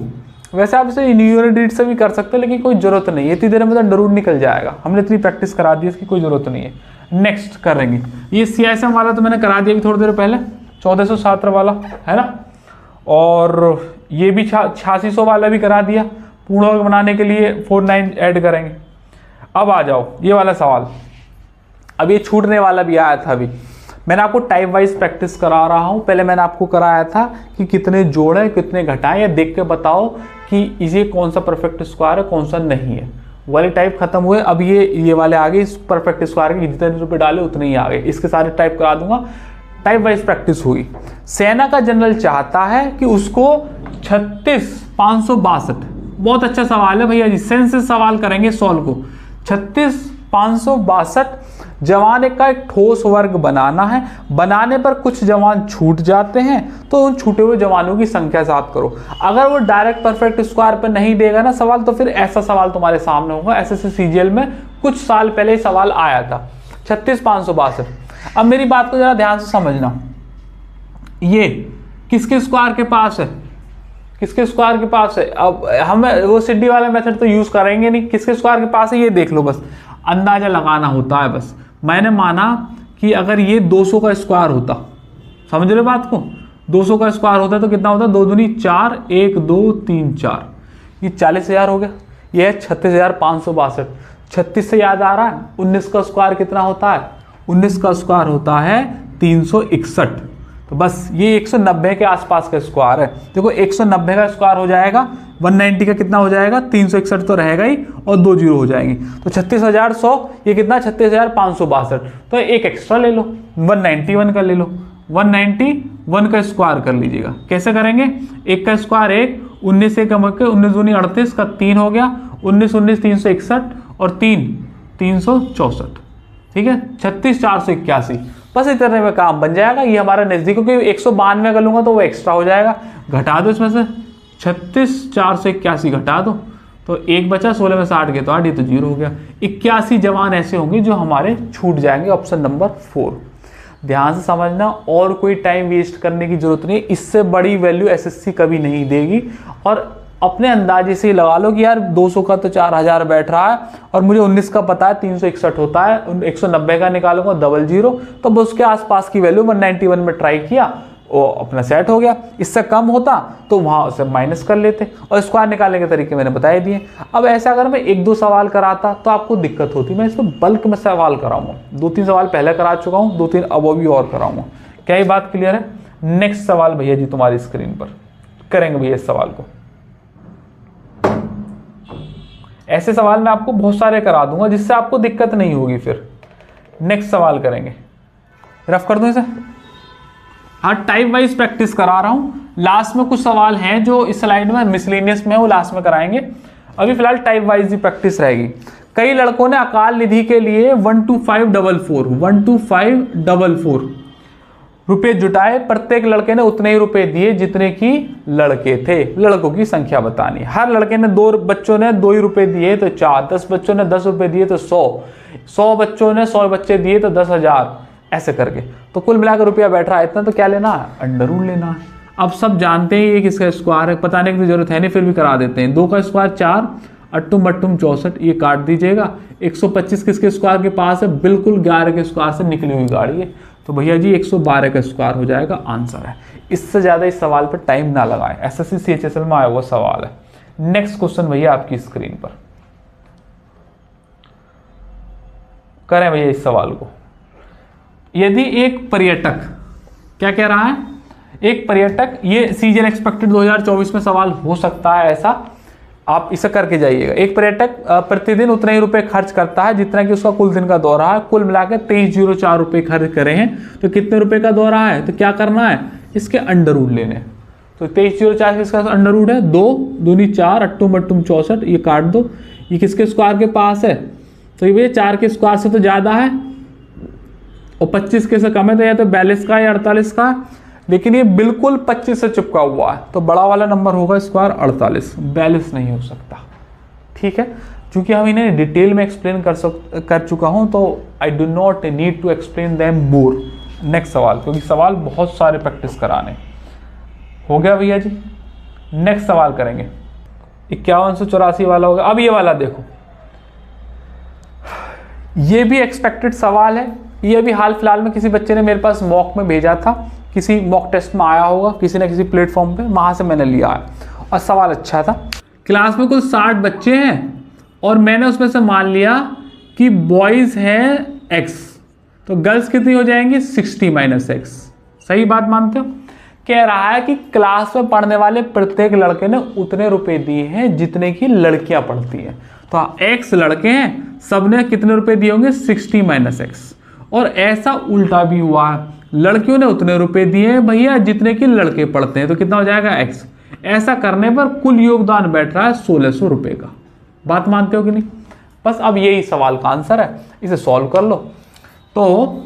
Speaker 1: वैसे आप इसे यूनिट से भी कर सकते हो, लेकिन कोई जरूरत नहीं है, इतनी देर में तो अंडर रूट निकल जाएगा। हमने इतनी प्रैक्टिस करा दी, इसकी कोई जरूरत नहीं है। नेक्स्ट करेंगे ये CISM वाला तो मैंने करा दिया अभी थोड़ी देर पहले, 1417 वाला है ना, और ये भी 8600 वाला भी करा दिया। पूर्ण वर्ग बनाने के लिए 49 ऐड करेंगे। अब आ जाओ ये वाला सवाल, अब ये छूटने वाला भी आया था। अभी मैंने आपको टाइप वाइज प्रैक्टिस करा रहा हूँ। पहले मैंने आपको कराया था कि कितने जोड़े कितने घटाएं, या देख के बताओ कि ये कौन सा परफेक्ट स्क्वायर है कौन सा नहीं है। वाले टाइप खत्म हुए, अब ये वाले आ गए। इस परफेक्ट स्क्वायर के जितने रुपए डाले उतने ही आ गए। इसके सारे टाइप करा दूंगा, टाइप वाइज प्रैक्टिस हुई। सेना का जनरल चाहता है कि उसको 36,562, बहुत अच्छा सवाल है भैया जी, सेंस से सवाल करेंगे सॉल्व को। 36,562 जवान का एक ठोस वर्ग बनाना है। बनाने पर कुछ जवान छूट जाते हैं, तो उन छूटे हुए जवानों की संख्या ज्ञात करो। अगर वो डायरेक्ट परफेक्ट स्क्वायर पर नहीं देगा ना सवाल, तो फिर ऐसा सवाल तुम्हारे सामने होगा। SSC CGL में कुछ साल पहले सवाल आया था 36,562। अब मेरी बात को जरा ध्यान से समझना, ये किसके स्क्वायर के पास है, किसके स्क्वायर के पास है। अब हम वो सिड्डी वाला मेथड तो यूज करेंगे नहीं, किसके स्क्वायर के पास है ये देख लो, बस अंदाजा लगाना होता है। बस मैंने माना कि अगर ये 200 का स्क्वायर होता, समझ रहे बात को, 200 का स्क्वायर होता तो कितना होता, 2 दूनी 4, 1 2 3 4, ये 40,000 हो गया। ये है 36,562। 36 से याद आ रहा है 19 का स्क्वायर कितना होता है, 19 का स्क्वायर होता है 361। तो बस ये 190 के आसपास का स्क्वायर है। देखो 190 का स्क्वायर हो जाएगा, 190 का कितना हो जाएगा, 361 तो रहेगा ही, और 2 जीरो हो जाएंगे। तो 36,100 ये कितना, 36,562। तो एक एक्स्ट्रा ले लो, 191 का ले लो, 191 का स्क्वायर कर लीजिएगा। कैसे करेंगे, एक का स्क्वायर 1, 19 से कम के 19 दूनी 38 का 3 हो गया, 19 19 361 और 3 364, ठीक है, 36,481। बस इतने में काम बन जाएगा। ये हमारा नजदीक, क्योंकि 192 कर लूंगा तो वो एक्स्ट्रा हो जाएगा। घटा दो इसमें से 36,481 घटा दो, तो एक बचा, 16 में से 8 गए तो 8, ये तो 0 हो गया। 81 जवान ऐसे होंगे जो हमारे छूट जाएंगे, ऑप्शन नंबर 4। ध्यान से समझना, और कोई टाइम वेस्ट करने की जरूरत नहीं। इससे बड़ी वैल्यू SSC कभी नहीं देगी। और अपने अंदाजे से लगा लो कि यार 200 का तो 4000 बैठ रहा है, और मुझे 19 का पता है 361 होता है, 190 का निकालूंगा 00, तो उसके आसपास की वैल्यू 191 में ट्राई किया, वो अपना सेट हो गया। इससे कम होता तो वहां से माइनस कर लेते, और स्क्वायर निकालने के तरीके मैंने बता दिए। अब ऐसा अगर मैं 1-2 सवाल कराता तो आपको दिक्कत होती। मैं इसमें बल्क में सवाल कराऊंगा, 2-3 सवाल पहले करा चुका हूँ, 2-3 अब भी और कराऊंगा। क्या ये बात क्लियर है? नेक्स्ट सवाल भैया जी तुम्हारी स्क्रीन पर करेंगे भैया इस सवाल को। ऐसे सवाल मैं आपको बहुत सारे करा दूंगा जिससे आपको दिक्कत नहीं होगी। फिर नेक्स्ट सवाल करेंगे, रफ कर दो इसे। हाँ, टाइप वाइज प्रैक्टिस करा रहा हूं। लास्ट में कुछ सवाल हैं जो इस स्लाइड में मिसलेनियस में है, वो लास्ट में कराएंगे। अभी फिलहाल टाइप वाइज ही प्रैक्टिस रहेगी। कई लड़कों ने अकाल निधि के लिए 12544 रुपए जुटाए। प्रत्येक लड़के ने उतने ही रुपए दिए जितने की लड़के थे। लड़कों की संख्या बतानी। हर लड़के ने 2 बच्चों ने 2 ही रुपए दिए तो 4, 10 बच्चों ने 10 रुपए दिए तो 100 बच्चों ने 100 बच्चे दिए तो 10,000, ऐसे करके तो कुल मिलाकर रुपया बैठ रहा है इतना। तो क्या लेना है, अंडर रूट लेना है। अब सब जानते हैं ये किसका स्क्वायर है, बताने की जरूरत है नहीं, फिर भी करा देते हैं। 2 का स्क्वायर 4, अट्टुम 64, ये काट दीजिएगा। 125 किसके स्क्वायर के पास है, बिल्कुल 11 के स्क्वायर से निकली हुई गाड़ी है, तो भैया जी 112 का स्क्वायर हो जाएगा, आंसर है। इससे ज्यादा इस सवाल पर टाइम ना लगाएं, SSC CHSL में आया हुआ सवाल है। नेक्स्ट क्वेश्चन भैया आपकी स्क्रीन पर करें भैया इस सवाल को। यदि एक पर्यटक, क्या कह रहा है, एक पर्यटक, ये CGL एक्सपेक्टेड 2024 में सवाल हो सकता है ऐसा, आप इसे करके जाइएगा। एक पर्यटक प्रतिदिन उतने ही रुपए खर्च करता है जितना कि उसका कुल दिन का दौरा है। कुल मिलाकर 2304 रुपए खर्च करे हैं, तो कितने रुपए का दौरा है, तो क्या करना है, इसके अंडर रूट लेने। तो 2304 किसका अंडर रूट है, 2 दूनी 4, अट्टुम 64, ये काट दो। ये किसके स्क्वायर के पास है, तो ये 4 के स्क्वायर से तो ज्यादा है, और 25 के से कम है, तो या तो 42 का या 48 का, लेकिन ये बिल्कुल 25 से चिपका हुआ है, तो बड़ा वाला नंबर होगा स्क्वायर 48, 42 नहीं हो सकता। ठीक है, क्योंकि हम इन्हें डिटेल में एक्सप्लेन कर चुका हूं, तो I do not need to explain them more. Next सवाल, क्योंकि सवाल बहुत सारे प्रैक्टिस कराने। हो गया भैया जी, नेक्स्ट सवाल करेंगे। 5184 वाला होगा। अब ये वाला देखो, ये भी एक्सपेक्टेड सवाल है। ये भी हाल फिलहाल में किसी बच्चे ने मेरे पास मॉक में भेजा था, किसी मॉक टेस्ट में आया होगा, किसी न किसी प्लेटफॉर्म पे, वहाँ से मैंने लिया है और सवाल अच्छा था। क्लास में कुल 60 बच्चे हैं और मैंने उसमें से मान लिया कि बॉयज़ हैं x, तो गर्ल्स कितनी हो जाएंगी 60 - x। सही बात मानते हो? कह रहा है कि क्लास में पढ़ने वाले प्रत्येक लड़के ने उतने रुपए दिए हैं जितने की लड़कियां पढ़ती हैं। तो x लड़के हैं, सबने कितने रुपए दिए होंगे 60 - x। और ऐसा उल्टा भी हुआ है, लड़कियों ने उतने रुपए दिए हैं भैया जितने की लड़के पढ़ते हैं, तो कितना हो जाएगा x। ऐसा करने पर कुल योगदान बैठ रहा है 1600 रुपए का। बात मानते हो कि नहीं? बस अब यही सवाल का आंसर है, इसे सॉल्व कर लो। तो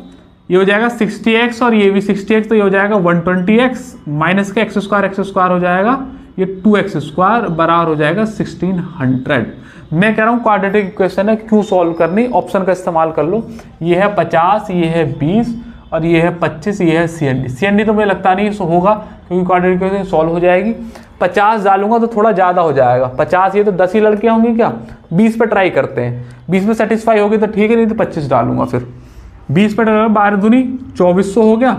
Speaker 1: ये हो जाएगा 60x और ये भी 60x, तो ये हो जाएगा 120x माइनस के x² हो जाएगा, ये 2x² बराबर हो जाएगा 1600। मैं कह रहा हूँ क्वाड्रेटिक इक्वेशन है, क्यों सॉल्व करनी, ऑप्शन का इस्तेमाल कर लो। ये है 50, ये है 20 और ये है 25, ये है CND तो मुझे लगता नहीं होगा क्योंकि क्वाड्रेटिक इक्वेशन सॉल्व हो जाएगी। 50 डालूंगा तो थोड़ा ज़्यादा हो जाएगा, 50 ये तो 10 ही लड़कियाँ होंगी क्या, 20 पे ट्राई करते हैं, 20 में सेटिस्फाई होगी तो ठीक है, नहीं तो 25 डालूंगा। फिर 20 पे 12 दूनी 2400 हो गया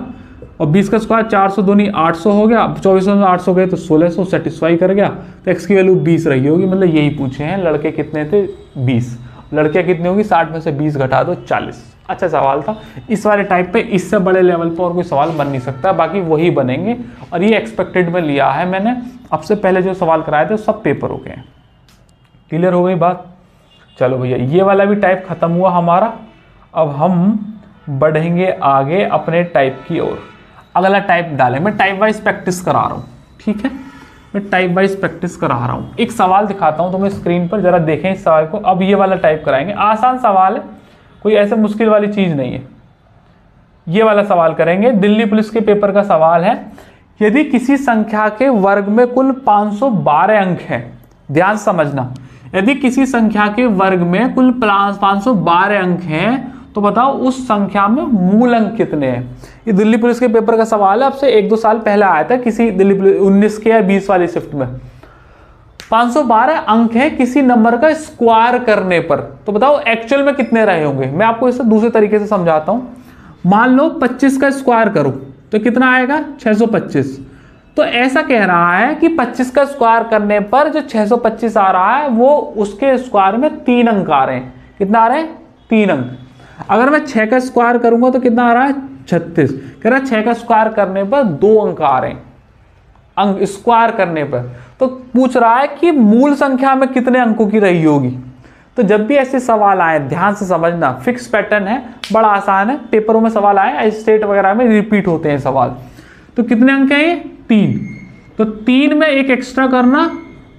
Speaker 1: और 20 का स्क्वायर 400 दूनी 800 हो गया। 2400 में 800 गए तो 1600 सेटिस्फाई कर गया, तो x की वैल्यू 20 रही होगी। मतलब यही पूछे हैं, लड़के कितने थे 20, लड़कियाँ कितनी होगी 60 में से 20 घटा दो 40। अच्छा सवाल था। इस वाले टाइप पे इससे बड़े लेवल पर और कोई सवाल बन नहीं सकता, बाकी वही बनेंगे। और ये एक्सपेक्टेड में लिया है मैंने, अब से पहले जो सवाल कराए थे सब पेपर हो गए हैं। क्लियर हो गई बात? चलो भैया ये वाला भी टाइप खत्म हुआ हमारा। अब हम बढ़ेंगे आगे अपने टाइप की ओर। अगला टाइप डालें, मैं टाइप वाइज प्रैक्टिस करा रहा हूँ, ठीक है, मैं टाइप वाइज प्रैक्टिस करा रहा हूँ। एक सवाल दिखाता हूँ तुम्हें स्क्रीन पर, जरा देखें इस सवाल को। अब ये वाला टाइप कराएंगे, आसान सवाल है, कोई ऐसे मुश्किल वाली चीज़ नहीं है। ये वाला सवाल करेंगे, दिल्ली पुलिस के पेपर का सवाल है। यदि किसी संख्या के वर्ग में कुल 512 अंक हैं, ध्यान समझना, यदि किसी संख्या के वर्ग में कुल 512 अंक हैं तो बताओ उस संख्या में मूल अंक कितने हैं। ये दिल्ली पुलिस के पेपर का सवाल है, अब से 1-2 साल पहले आया था किसी दिल्ली पुलिस 19 के या 20 वाली शिफ्ट में। 512 अंक है किसी नंबर का स्क्वायर करने पर, तो बताओ एक्चुअल में कितने रहे होंगे। मैं आपको इसे दूसरे तरीके से समझाता हूं। मान लो 25 का स्क्वायर करो तो कितना आएगा 625। तो ऐसा कह रहा है कि 25 का स्क्वायर करने पर जो 625 आ रहा है वो उसके स्क्वायर में 3 अंक आ रहे हैं। कितना आ रहे हैं 3 अंक। अगर मैं 6 का स्क्वायर करूंगा तो कितना आ रहा है 36। कह रहा है 6 का स्क्वायर करने पर 2 अंक आ रहे हैं, अंक स्क्वायर करने पर। तो पूछ रहा है कि मूल संख्या में कितने अंकों की रही होगी। तो जब भी ऐसे सवाल आए ध्यान से समझना, फिक्स पैटर्न है, बड़ा आसान है, पेपरों में सवाल आए, स्टेट वगैरह में रिपीट होते हैं सवाल। तो कितने अंक हैं ये 3, तो 3 में एक एक्स्ट्रा करना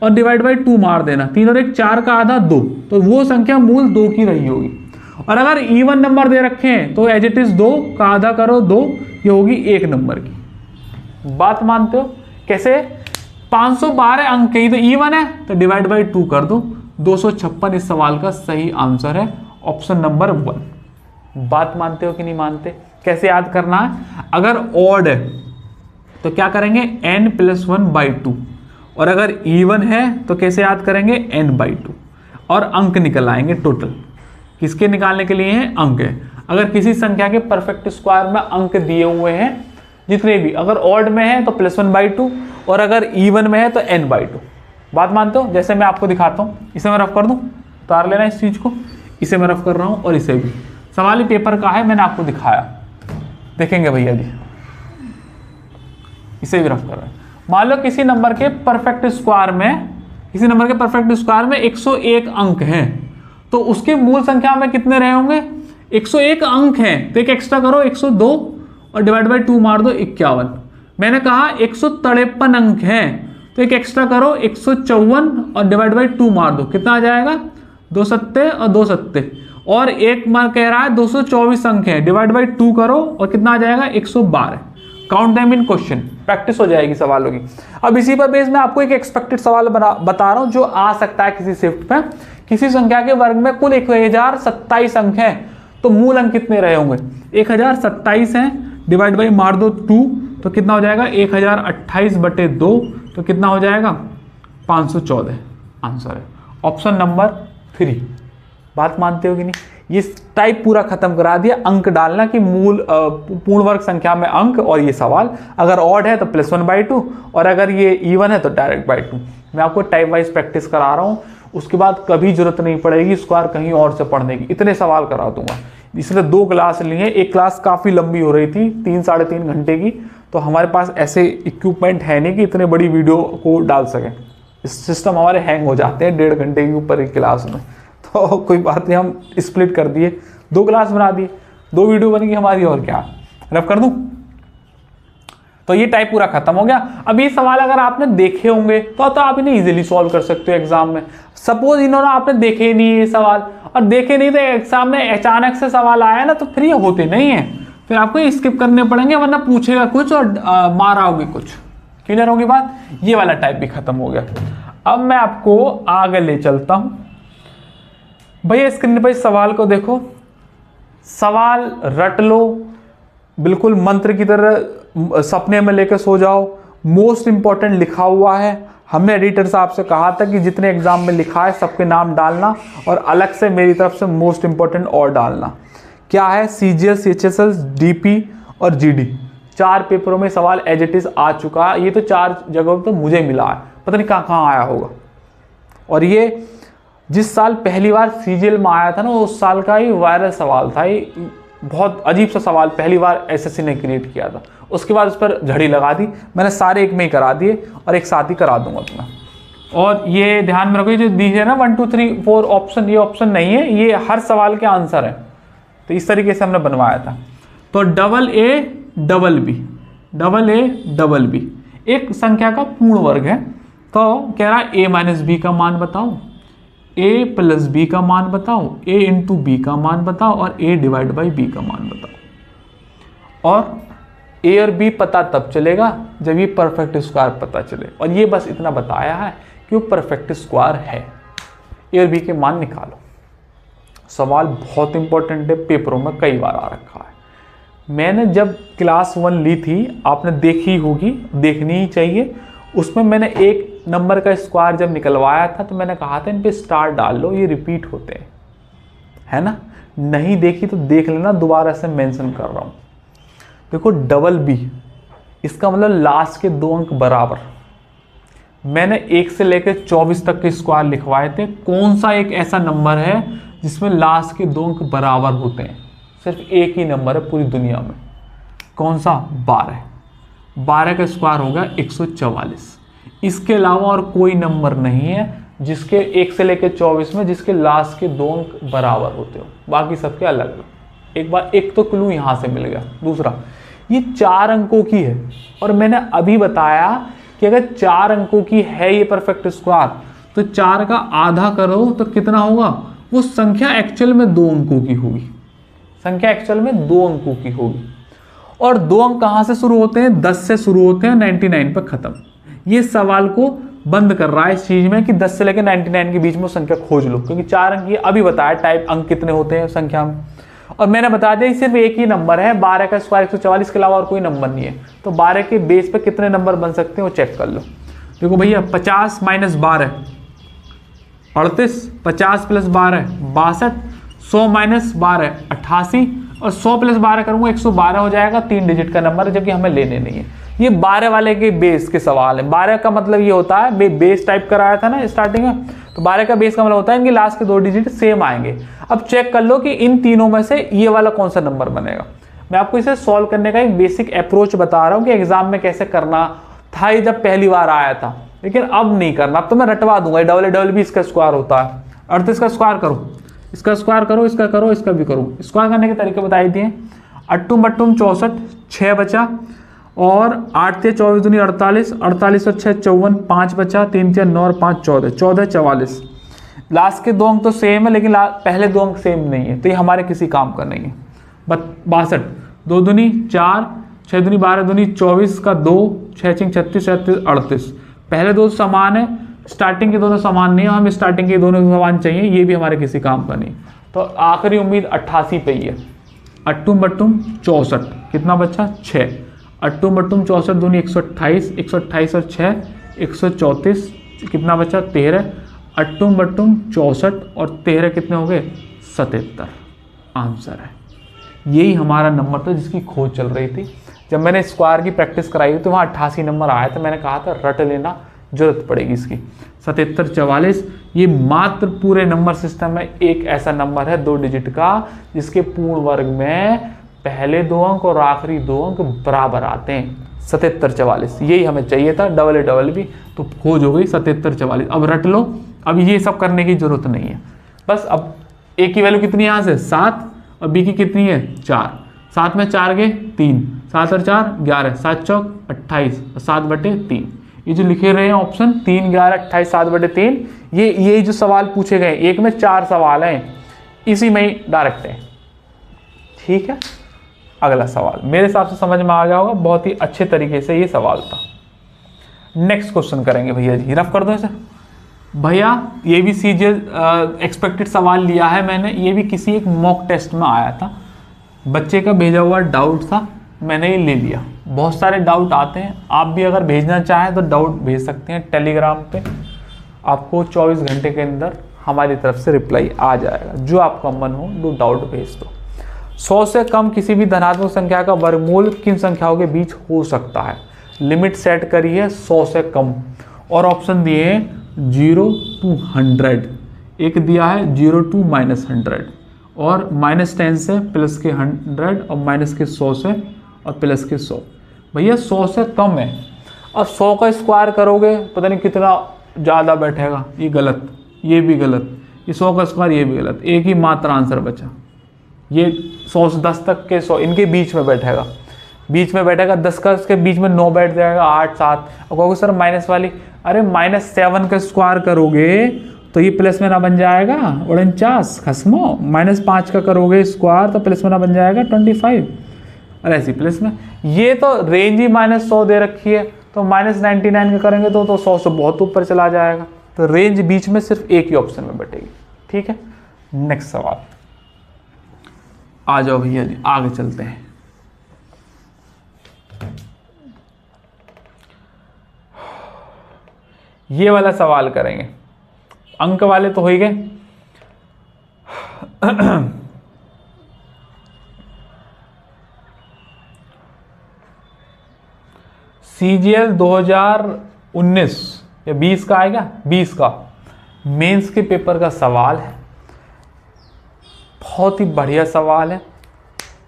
Speaker 1: और डिवाइड बाई 2 मार देना, 3 और 1 4 का आधा 2, तो वो संख्या मूल 2 की रही होगी। और अगर इवन नंबर दे रखे हैं तो एज इट इज 2 का आधा करो 2, ये होगी 1 नंबर की। बात मानते हो? कैसे? 512 अंक ही तो इवन है, तो डिवाइड बाई 2 कर दो, 256 इस सवाल का सही आंसर है, ऑप्शन नंबर 1। बात मानते हो कि नहीं मानते? कैसे याद करना है? अगर ऑड है तो क्या करेंगे n+1/2, और अगर इवन है तो कैसे याद करेंगे n/2, और अंक निकल आएंगे टोटल। किसके निकालने के लिए हैं? अंक है। अगर किसी संख्या के परफेक्ट स्क्वायर में अंक दिए हुए हैं जितने भी, अगर ऑड में है तो +1/2 और अगर इवन में है तो n/2। बात मानते हो? जैसे मैं आपको दिखाता हूँ, इसे मैं रफ कर दूँ, उतार लेना इस चीज को, इसे मैं रफ कर रहा हूँ और इसे भी। सवाल ही पेपर का है, मैंने आपको दिखाया, देखेंगे भैया जी, इसे भी रफ कर रहे हैं। मान लो किसी नंबर के परफेक्ट स्क्वायर में 101 अंक हैं, तो उसके मूल संख्या में कितने रहे होंगे? 101 अंक हैं, तो एक एक्स्ट्रा करो 102 और डिवाइड बाई 2 मार दो 51। मैंने कहा 153 अंक हैं, तो एक एक्स्ट्रा करो 154 और डिवाइड बाई 2 मार दो, कितना आ जाएगा 2 सत्ते और 2 सत्ते, और एक मार कह रहा है 224 अंक है, डिवाइड बाई 2 करो और कितना आ जाएगा 112। Count them in question, practice हो जाएगी सवालों की। अब इसी पर बेस में आपको एक एक्सपेक्टेड सवाल बता रहा हूं जो आ सकता है किसी शिफ्ट पे। किसी संख्या के वर्ग में कुल 1027 अंक हैं, तो मूल अंक कितने रहे होंगे? 1027 हैं, डिवाइड बाई मार दो 2, तो कितना हो जाएगा 1028/2, तो कितना हो जाएगा 514। आंसर है। Option number 3। बात मानते हो कि नहीं? ये टाइप पूरा खत्म करा दिया। अंक डालना कि मूल पूर्ण वर्ग संख्या में अंक, और ये सवाल अगर ऑड है तो +1/2 और अगर ये इवन है तो डायरेक्ट बाई 2। मैं आपको टाइप वाइज प्रैक्टिस करा रहा हूँ, उसके बाद कभी जरूरत नहीं पड़ेगी स्क्वायर कहीं और से पढ़ने की, इतने सवाल करा दूंगा। इसलिए 2 क्लास लिए, एक क्लास काफ़ी लंबी हो रही थी 3-3.5 घंटे की, तो हमारे पास ऐसे इक्विपमेंट है नहीं कि इतने बड़ी वीडियो को डाल सकें। इस सिस्टम हमारे हैंग हो जाते हैं 1.5 घंटे के ऊपर एक क्लास में, तो कोई बात नहीं, हम स्प्लिट कर दिए, 2 क्लास बना दिए, 2 वीडियो बनेगी हमारी, और क्या रफ कर दूं। तो ये टाइप पूरा खत्म हो गया। अब ये सवाल अगर आपने देखे होंगे तो आप इन्हें इजीली सॉल्व कर सकते हो एग्जाम में। सपोज इन्होंने आपने देखे ही नहीं ये सवाल, और देखे नहीं तो एग्जाम में अचानक से सवाल आया ना, तो फिर ये होते नहीं है, फिर आपको स्किप करने पड़ेंगे, वरना पूछेगा कुछ और माराओगे कुछ। क्लियर होगी बात? ये वाला टाइप भी खत्म हो गया। अब मैं आपको आगे ले चलता हूं। भैया स्क्रीन पर सवाल को देखो, सवाल रट लो, बिल्कुल मंत्र की तरह सपने में लेकर सो जाओ। मोस्ट इंपॉर्टेंट लिखा हुआ है, हमने एडिटर साहब से कहा था कि जितने एग्जाम में लिखा है सबके नाम डालना, और अलग से मेरी तरफ से मोस्ट इंपॉर्टेंट और डालना। क्या है? CGL, CHSL, DP और GD, 4 पेपरों में सवाल एज इट इज आ चुका है। ये तो 4 जगहों तो मुझे मिला है, पता नहीं कहाँ कहाँ आया होगा। और ये जिस साल पहली बार CGL में आया था ना, उस साल का ही वायरल सवाल था। ये बहुत अजीब सा सवाल पहली बार SSC ने क्रिएट किया था। उसके बाद उस पर झड़ी लगा दी, मैंने सारे एक में ही करा दिए और एक साथ ही करा दूंगा तुम्हें। और ये ध्यान में रखो, जो दी है ना 1 2 3 4 ऑप्शन, ये ऑप्शन नहीं है, ये हर सवाल के आंसर है। तो इस तरीके से हमने बनवाया था। तो AA+B एक संख्या का पूर्ण वर्ग है। तो कह रहा है A-B का मान बताओ, A+B का मान बताओ, A × B का मान बताओ, और A/B का मान बताओ। और A और B पता तब चलेगा जब ये परफेक्ट स्क्वायर पता चले, और ये बस इतना बताया है कि वो परफेक्ट स्क्वायर है। A और B के मान निकालो। सवाल बहुत इंपॉर्टेंट है, पेपरों में कई बार आ रखा है। मैंने जब क्लास 1 ली थी, आपने देखी होगी, देखनी ही चाहिए। उसमें मैंने 1 नंबर का स्क्वायर जब निकलवाया था तो मैंने कहा था इन पे स्टार डाल लो, ये रिपीट होते हैं, है ना। नहीं देखी तो देख लेना, दोबारा से मेंशन कर रहा हूं। देखो BB, इसका मतलब लास्ट के 2 अंक बराबर। मैंने 1 से लेकर 24 तक के स्क्वायर लिखवाए थे। कौन सा एक ऐसा नंबर है जिसमें लास्ट के 2 अंक बराबर होते हैं? सिर्फ एक ही नंबर है पूरी दुनिया में। कौन सा? 12 का स्क्वायर होगा 144। इसके अलावा और कोई नंबर नहीं है जिसके 1 से लेकर 24 में जिसके लास्ट के 2 अंक बराबर होते हो, बाकी सबके अलग अलग। एक बार एक तो क्लू यहां से मिल गया। दूसरा, ये 4 अंकों की है, और मैंने अभी बताया कि अगर 4 अंकों की है ये परफेक्ट स्क्वायर, तो 4 का आधा करो तो कितना होगा? वो संख्या एक्चुअल में 2 अंकों की होगी। संख्या एक्चुअल में 2 अंकों की होगी। और 2 अंक कहां से शुरू होते हैं? 10 से शुरू होते हैं, 99 पर खत्म। ये सवाल को बंद कर रहा है इस चीज में कि 10 से लेकर 99 के बीच में संख्या खोज लो, क्योंकि 4 अंक, ये अभी बताया टाइप अंक कितने होते हैं संख्या में। और मैंने बता दिया सिर्फ एक ही नंबर है, 12 का स्क्वायर 144 के अलावा और कोई नंबर नहीं है। तो 12 के बेस पे कितने नंबर बन सकते हैं वो चेक कर लो। देखो भैया, 50 - 12 38, 50 + 12 62, 100 - 12 88, और 100 + 12 करूंगा 112 हो जाएगा। 3 डिजिट का नंबर है, जबकि हमें लेने नहीं है। ये 12 वाले के बेस के सवाल है। 12 का मतलब ये होता है, बेस टाइप कराया था ना स्टार्टिंग में, तो 12 का बेस का मतलब होता है इनके लास्ट के 2 डिजिट सेम आएंगे। अब चेक कर लो कि इन तीनों में से ये वाला कौन सा नंबर बनेगा। मैं आपको इसे सॉल्व करने का एक बेसिक अप्रोच बता रहा हूँ कि एग्जाम में कैसे करना था, ये जब पहली बार आया था, लेकिन अब नहीं करना। अब तो मैं रटवा दूंगा। AA+B इसका स्क्वायर होता है। 38 का स्क्वायर करो, इसका स्क्वायर करो, इसका करो, इसका भी करो। स्क्वायर करने के तरीके बताई दिए। 8 × 8 = 64, 6 बचा, और 8 × 24 = 48, 48 और 6 = 54, 5 बचा, 3 × 9 और 5 = 14, 14 = 44। लास्ट के 2 अंक तो सेम है, लेकिन पहले 2 अंक सेम नहीं है, तो ये हमारे किसी काम का नहीं है। 62, 2 दूनी 4, 6 दूनी 12, दूनी 24 का 2, 6 × 6 = 36, 37, 38। पहले 2 समान है, स्टार्टिंग के दोनों समान नहीं है, हमें स्टार्टिंग के दोनों समान चाहिए, ये भी हमारे किसी काम का नहीं। तो आखिरी उम्मीद 88 पे ही है। 8 × 8 = 64, कितना बचा? 6। 8 × 8 = 64, दूनी 128, 128 और 6 134, कितना बचा? 13। अट्टुम बट्टुम 64 और 13 कितने हो गए 77 आंसर है। यही हमारा नंबर था जिसकी खोज चल रही थी। जब मैंने स्क्वायर की प्रैक्टिस कराई तो वहाँ 88 नंबर आया था। मैंने कहा था रट लेना, जरूरत पड़ेगी इसकी। 77 44 ये मात्र पूरे नंबर सिस्टम में एक ऐसा नंबर है 2 डिजिट का जिसके पूर्ण वर्ग में पहले 2 अंक और आखिरी 2 अंक बराबर आते हैं। 77 44 यही हमें चाहिए था, डबल ए डबल बी, तो खोज हो गई 77 44। अब रट लो, अब ये सब करने की जरूरत नहीं है। बस अब ए की वैल्यू कितनी है यहाँ से 7 और बी की कितनी है 4। 7 में 4 गए 3, 7 और 4 11, 7 चौक 28 और 7/3। ये जो लिखे रहे हैं ऑप्शन 3 11 28 7/3, ये जो सवाल पूछे गए एक में 4 सवाल हैं, इसी में ही डायरेक्ट है। ठीक है, अगला सवाल मेरे हिसाब से समझ में आ गया होगा, बहुत ही अच्छे तरीके से ये सवाल था। नेक्स्ट क्वेश्चन करेंगे भैया जी, रफ कर दो इसे भैया। ये भी सीजीएल एक्सपेक्टेड सवाल लिया है मैंने, ये भी किसी एक मॉक टेस्ट में आया था, बच्चे का भेजा हुआ डाउट था, मैंने ये ले लिया। बहुत सारे डाउट आते हैं, आप भी अगर भेजना चाहें तो डाउट भेज सकते हैं टेलीग्राम पे, आपको 24 घंटे के अंदर हमारी तरफ से रिप्लाई आ जाएगा। जो आपका मन हो वो डाउट भेज दो। 100 से कम किसी भी धनात्मक संख्या का वर्गमूल किन संख्याओं के बीच हो सकता है? लिमिट सेट करी है 100 से कम और ऑप्शन दिए हैं 0 to 100, एक दिया है 0 to -100 और -10 से प्लस के 100 और माइनस के 100 से और प्लस के 100। भैया 100 से कम है, अब 100 का स्क्वायर करोगे पता नहीं कितना ज़्यादा बैठेगा, ये गलत, ये भी गलत, ये 100 का स्क्वायर ये भी गलत, एक ही मात्र आंसर बचा। ये 100 से 10 तक के 100 इनके बीच में बैठेगा, बीच में बैठेगा 10 का इसके बीच में 9 बैठ जाएगा, 8 7। और कहोगे सर माइनस वाली, अरे -7 का स्क्वायर करोगे तो ये प्लस में ना बन जाएगा 49 खसमो, -5 का करोगे स्क्वायर तो प्लस में ना बन जाएगा 25, और ऐसी प्लस में। ये तो रेंज ही -100 दे रखी है, तो -99 का करेंगे तो 100 से बहुत ऊपर चला जाएगा, तो रेंज बीच में सिर्फ एक ही ऑप्शन में बैठेगी। ठीक है, नेक्स्ट सवाल आ जाओ भैया जी, आगे चलते हैं। ये वाला सवाल करेंगे, अंक वाले तो हो ही गए। सीजीएल 2019 या 20 का आएगा, 20 का मेंस के पेपर का सवाल है। बहुत ही बढ़िया सवाल है,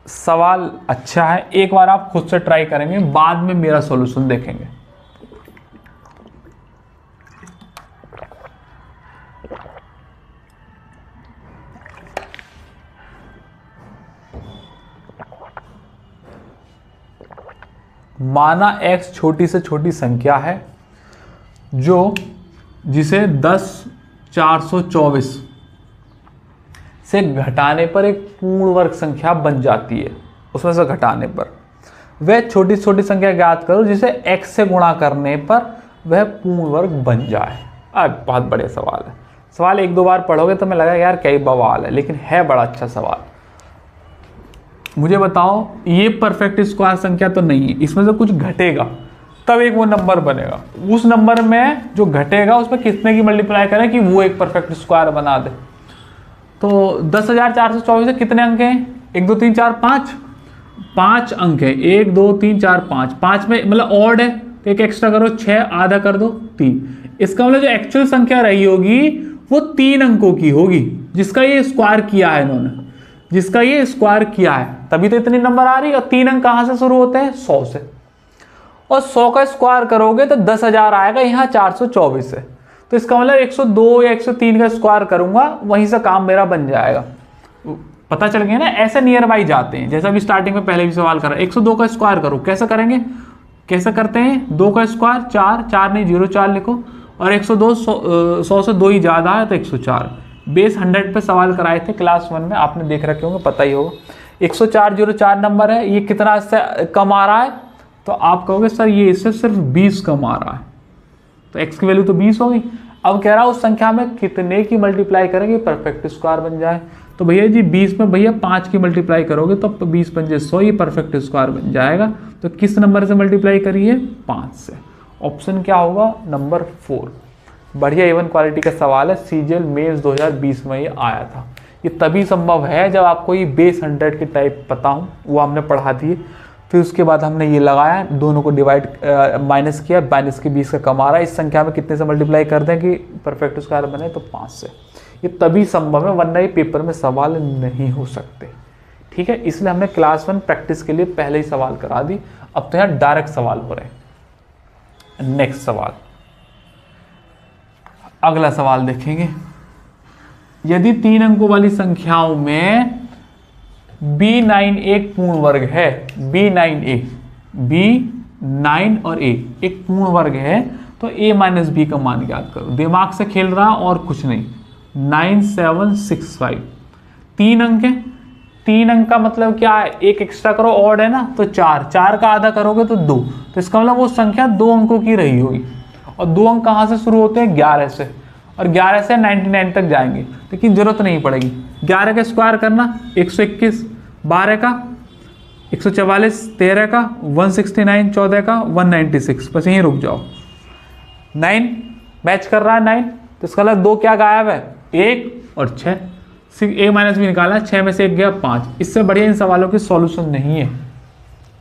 Speaker 1: सवाल अच्छा है, एक बार आप खुद से ट्राई करेंगे, बाद में मेरा सॉल्यूशन देखेंगे। माना x छोटी से छोटी संख्या है जिसे 10,424 से घटाने पर एक पूर्ण वर्ग संख्या बन जाती है, उसमें से घटाने पर वह छोटी छोटी संख्या ज्ञात करो जिसे x से गुणा करने पर वह पूर्ण वर्ग बन जाए। बहुत बढ़िया सवाल है, सवाल 1-2 बार पढ़ोगे तो मैं लगा यार क्या ही बवाल है, लेकिन है बड़ा अच्छा सवाल। मुझे बताओ, ये परफेक्ट स्क्वायर संख्या तो नहीं है, इसमें से कुछ घटेगा तब एक वो नंबर बनेगा, उस नंबर में जो घटेगा उसमें कितने की मल्टीप्लाई करें कि वो एक परफेक्ट स्क्वायर बना दे। तो 10,424 से कितने अंक हैं? 1 2 3 4 5, 5 अंक है, 1 2 3 4 5, 5 में मतलब ऑड है तो एक एक्स्ट्रा करो, 6 आधा कर दो 3। इसका मतलब जो एक्चुअल संख्या रही होगी वो 3 अंकों की होगी, जिसका ये स्क्वायर किया है इन्होंने, जिसका ये स्क्वायर किया है, तभी तो इतनी नंबर आ रही है। और 3 अंक कहां से शुरू होते हैं? 100 से, और 100 का स्क्वायर करोगे तो 10,000 आएगा यहाँ 424 से, तो इसका मतलब 102 या 103 का स्क्वायर करूंगा, वहीं से काम मेरा बन जाएगा। पता चल गया ना, ऐसे नियर बाई जाते हैं, जैसा भी स्टार्टिंग में पहले भी सवाल करा। 102 का स्क्वायर करो, कैसे करेंगे, कैसे करते हैं? 2 का स्क्वायर 4 नहीं 0 4 लिखो, और 102 100 से 2 ही ज्यादा है तो 104। बेस 100 पे सवाल कराए थे क्लास 1 में, आपने देख रखे होंगे, पता ही होगा। 104 नंबर है, ये कितना इससे कम आ रहा है? तो आप कहोगे सर ये इससे सिर्फ 20 कम आ रहा है, तो x की वैल्यू तो 20 होगी। अब कह रहा है उस संख्या में कितने की मल्टीप्लाई करेंगे परफेक्ट स्क्वायर बन जाए। तो भैया जी 20 में भैया 5 की मल्टीप्लाई करोगे तो 20 पंजे 100, ये परफेक्ट स्क्वायर बन जाएगा। तो किस नंबर से मल्टीप्लाई करिए? 5 से। ऑप्शन क्या होगा? नंबर 4। बढ़िया A1 क्वालिटी का सवाल है, सीजीएल मेंस 2020 में ये आया था। ये तभी संभव है जब आपको ये बेस 100 के टाइप पता हो, वो हमने पढ़ा दिए। फिर उसके बाद हमने ये लगाया, दोनों को डिवाइड माइनस किया, 22 के 20 का कम आ रहा है, इस संख्या में कितने से मल्टीप्लाई कर दें कि परफेक्ट स्क्वायर बने, तो 5 से। ये तभी संभव है, वरना ये पेपर में सवाल नहीं हो सकते। ठीक है, इसलिए हमने क्लास 1 प्रैक्टिस के लिए पहले ही सवाल करा दी। अब तो यहाँ डायरेक्ट सवाल हो रहे हैं। नेक्स्ट सवाल, अगला सवाल देखेंगे। यदि 3 अंकों वाली संख्याओं में B9 एक पूर्ण वर्ग है, B9 और A एक पूर्ण वर्ग है, तो A माइनस B का मान ज्ञात करो। दिमाग से खेल रहा और कुछ नहीं। 9765 3 अंक है। 3 अंक का मतलब क्या है, एक एक्स्ट्रा करो, ऑड है ना, तो 4 का आधा करोगे तो 2, तो इसका मतलब वो संख्या 2 अंकों की रही होगी। और 2 अंक कहाँ से शुरू होते हैं, 11 से, और 11 से 99 तक जाएंगे, लेकिन जरूरत नहीं पड़ेगी। 11 का स्क्वायर करना 121, 12 का 144, 13 का 169, 14 का 196, बस यहीं रुक जाओ। 9 मैच कर रहा है 9, तो इसका मतलब 2 क्या गायब है, 1 और 6। A माइनस भी निकाला, 6 में से 1 गया 5। इससे बढ़िया इन सवालों की सॉल्यूशन नहीं है।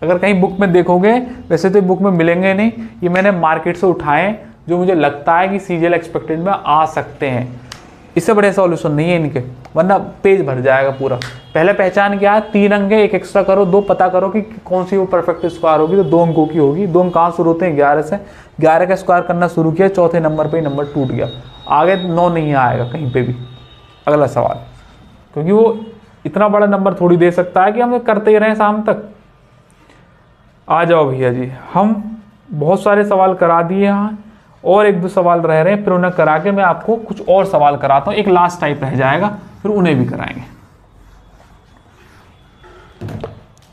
Speaker 1: अगर कहीं बुक में देखोगे, वैसे तो बुक में मिलेंगे नहीं, ये मैंने मार्केट से उठाए जो मुझे लगता है कि सीजीएल एक्सपेक्टेड में आ सकते हैं। इससे बढ़िया सॉल्यूशन नहीं है इनके, वरना पेज भर जाएगा पूरा। पहले पहचान क्या है, 3 अंक है, एक एक्स्ट्रा करो, 2 पता करो कि कौन सी वो परफेक्ट स्क्वायर होगी, तो 2 अंकों की होगी। 2 अंक कहाँ शुरू होते हैं, 11 से। 11 का स्क्वायर करना शुरू किया, चौथे नंबर पे नंबर टूट गया, आगे 9 नहीं आएगा कहीं पे भी। अगला सवाल, क्योंकि वो इतना बड़ा नंबर थोड़ी दे सकता है कि हम करते ही रहें शाम तक। आ जाओ भैया जी, हम बहुत सारे सवाल करा दिए यहाँ, और 1-2 सवाल रह रहे हैं, फिर उन्हें करा के मैं आपको कुछ और सवाल कराता हूँ। एक लास्ट टाइप रह जाएगा, फिर उन्हें भी कराएंगे।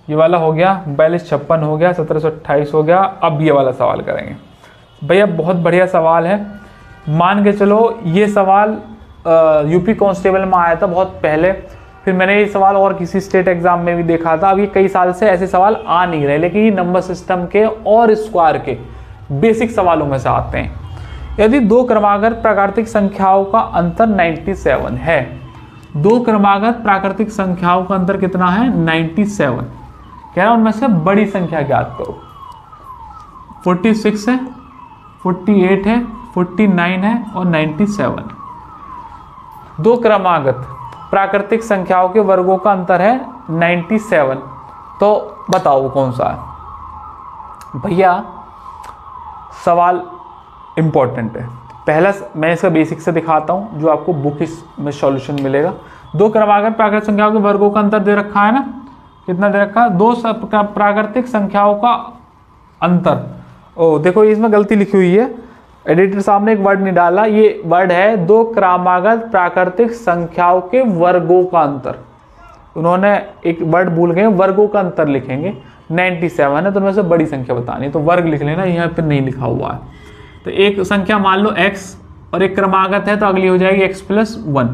Speaker 1: ये वाला हो गया, 4256 हो गया, 1728 हो गया। अब ये वाला सवाल करेंगे भैया, बहुत बढ़िया सवाल है। मान के चलो ये सवाल यूपी कांस्टेबल में आया था बहुत पहले, फिर मैंने ये सवाल और किसी स्टेट एग्जाम में भी देखा था। अब ये कई साल से ऐसे सवाल आ नहीं रहे, लेकिन ये नंबर सिस्टम के और स्क्वायर के बेसिक सवालों में से आते हैं। यदि 2 क्रमागत प्राकृतिक संख्याओं का अंतर 97 है, 2 क्रमागत प्राकृतिक संख्याओं का अंतर कितना है, 97। कह रहा हूं उनमें से बड़ी संख्या ज्ञात करो। 46 है, 48 है, 49 है और 97। 2 क्रमागत प्राकृतिक संख्याओं के वर्गों का अंतर है 97, तो बताओ कौन सा है। भैया सवाल इंपॉर्टेंट है। पहला मैं इसका बेसिक से दिखाता हूं, जो आपको बुक में सॉल्यूशन मिलेगा। 2 क्रमागत प्राकृतिक संख्याओं के वर्गों का अंतर दे रखा है ना, कितना दे रखा है, 2 प्राकृतिक संख्याओं का अंतर। ओ देखो इसमें गलती लिखी हुई है, एडिटर साहब ने एक वर्ड नहीं डाला, ये वर्ड है 2 क्रमागत प्राकृतिक संख्याओं के वर्गों का अंतर। उन्होंने एक वर्ड भूल गए, वर्गों का अंतर लिखेंगे। 97 है तो उनमें से बड़ी संख्या बतानी है, तो वर्ग लिख लेना, यहाँ पे नहीं लिखा हुआ है। तो एक संख्या मान लो x और एक क्रमागत है, तो अगली हो जाएगी x+1।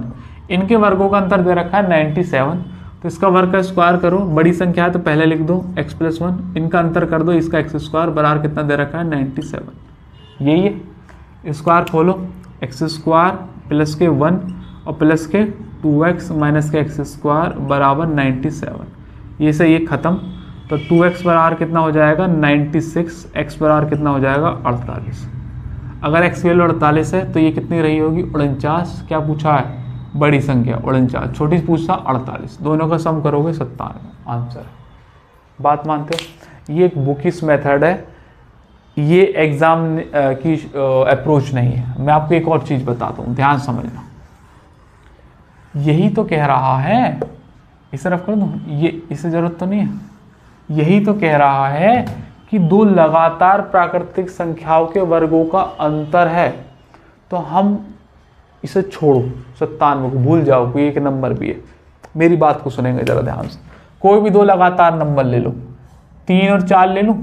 Speaker 1: इनके वर्गों का अंतर दे रखा है 97, तो इसका वर्ग का स्क्वायर करो। बड़ी संख्या है तो पहले लिख दो x+1, इनका अंतर कर दो, इसका x² बराबर कितना दे रखा है 97। यही है, स्क्वायर खोलो, x² प्लस के 1 और प्लस के 2x माइनस के x² बराबर 97। ये से ये खत्म, तो 2x बराबर कितना हो जाएगा 96, x बराबर कितना हो जाएगा 48। अगर x की वैल्यू 48 है तो ये कितनी रही होगी 49। क्या पूछा है, बड़ी संख्या 49, छोटी पूछा 48, दोनों का सम करोगे 97 आंसर है। बात मानते हो, ये एक बुकिश मेथड है, ये एग्जाम की अप्रोच नहीं है। मैं आपको एक और चीज़ बताता हूँ, ध्यान समझना। यही तो कह रहा है, इसे रख कर दूँ, ये इसे ज़रूरत तो नहीं है। यही तो कह रहा है कि 2 लगातार प्राकृतिक संख्याओं के वर्गों का अंतर है, तो हम इसे छोड़ो, 97 को भूल जाओ, कोई एक नंबर भी है। मेरी बात को सुनेंगे ज़रा ध्यान से। कोई भी 2 लगातार नंबर ले लो, 3 और 4 ले लो,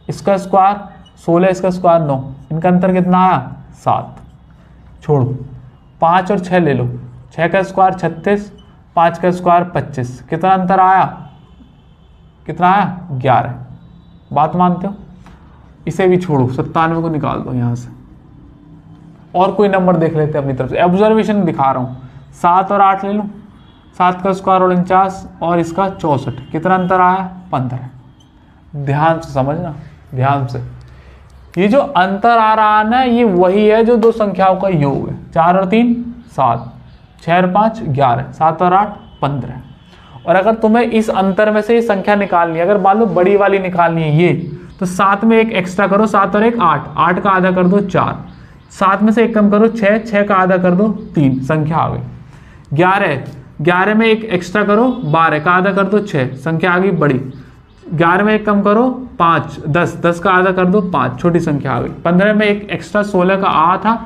Speaker 1: इसका स्क्वायर 16, इसका स्क्वायर 9, इनका अंतर कितना आया 7। छोड़ो, 5 और 6 ले लो, 6 का स्क्वायर 36, 5 का स्क्वायर 25, कितना अंतर आया, कितना आया 11। बात मानते हो, इसे भी छोड़ो, 97 को निकाल दो यहाँ से। और कोई नंबर देख लेते हैं अपनी तरफ से, ऑब्जर्वेशन दिखा रहा हूँ। 7 और 8 ले लो, 7 का स्क्वायर 49 और इसका 64, कितना अंतर आया? 15। ध्यान से समझना, ध्यान से। ये जो अंतर आ रहा है ना, ये वही है जो दो संख्याओं का योग है। 4 और 3 7, 6 और 5 11, 7 और 8 15। और अगर तुम्हें इस अंतर में से ये संख्या निकालनी है, अगर मान लो बड़ी वाली निकालनी है ये, तो 7 में एक एक्स्ट्रा करो, 7 और 1 8, 8 का आधा कर दो 4, 7 में से एक कम करो 6, 6 का आधा कर दो 3, संख्या आ गई। 11, 11 में एक एक्स्ट्रा करो 12 का आधा कर दो 6, संख्या आ गई बड़ी। 11 में एक कम करो 5, 10, 10 का आधा कर दो 5, छोटी संख्या आ गई। 15 में एक एक्स्ट्रा 16 का आ था,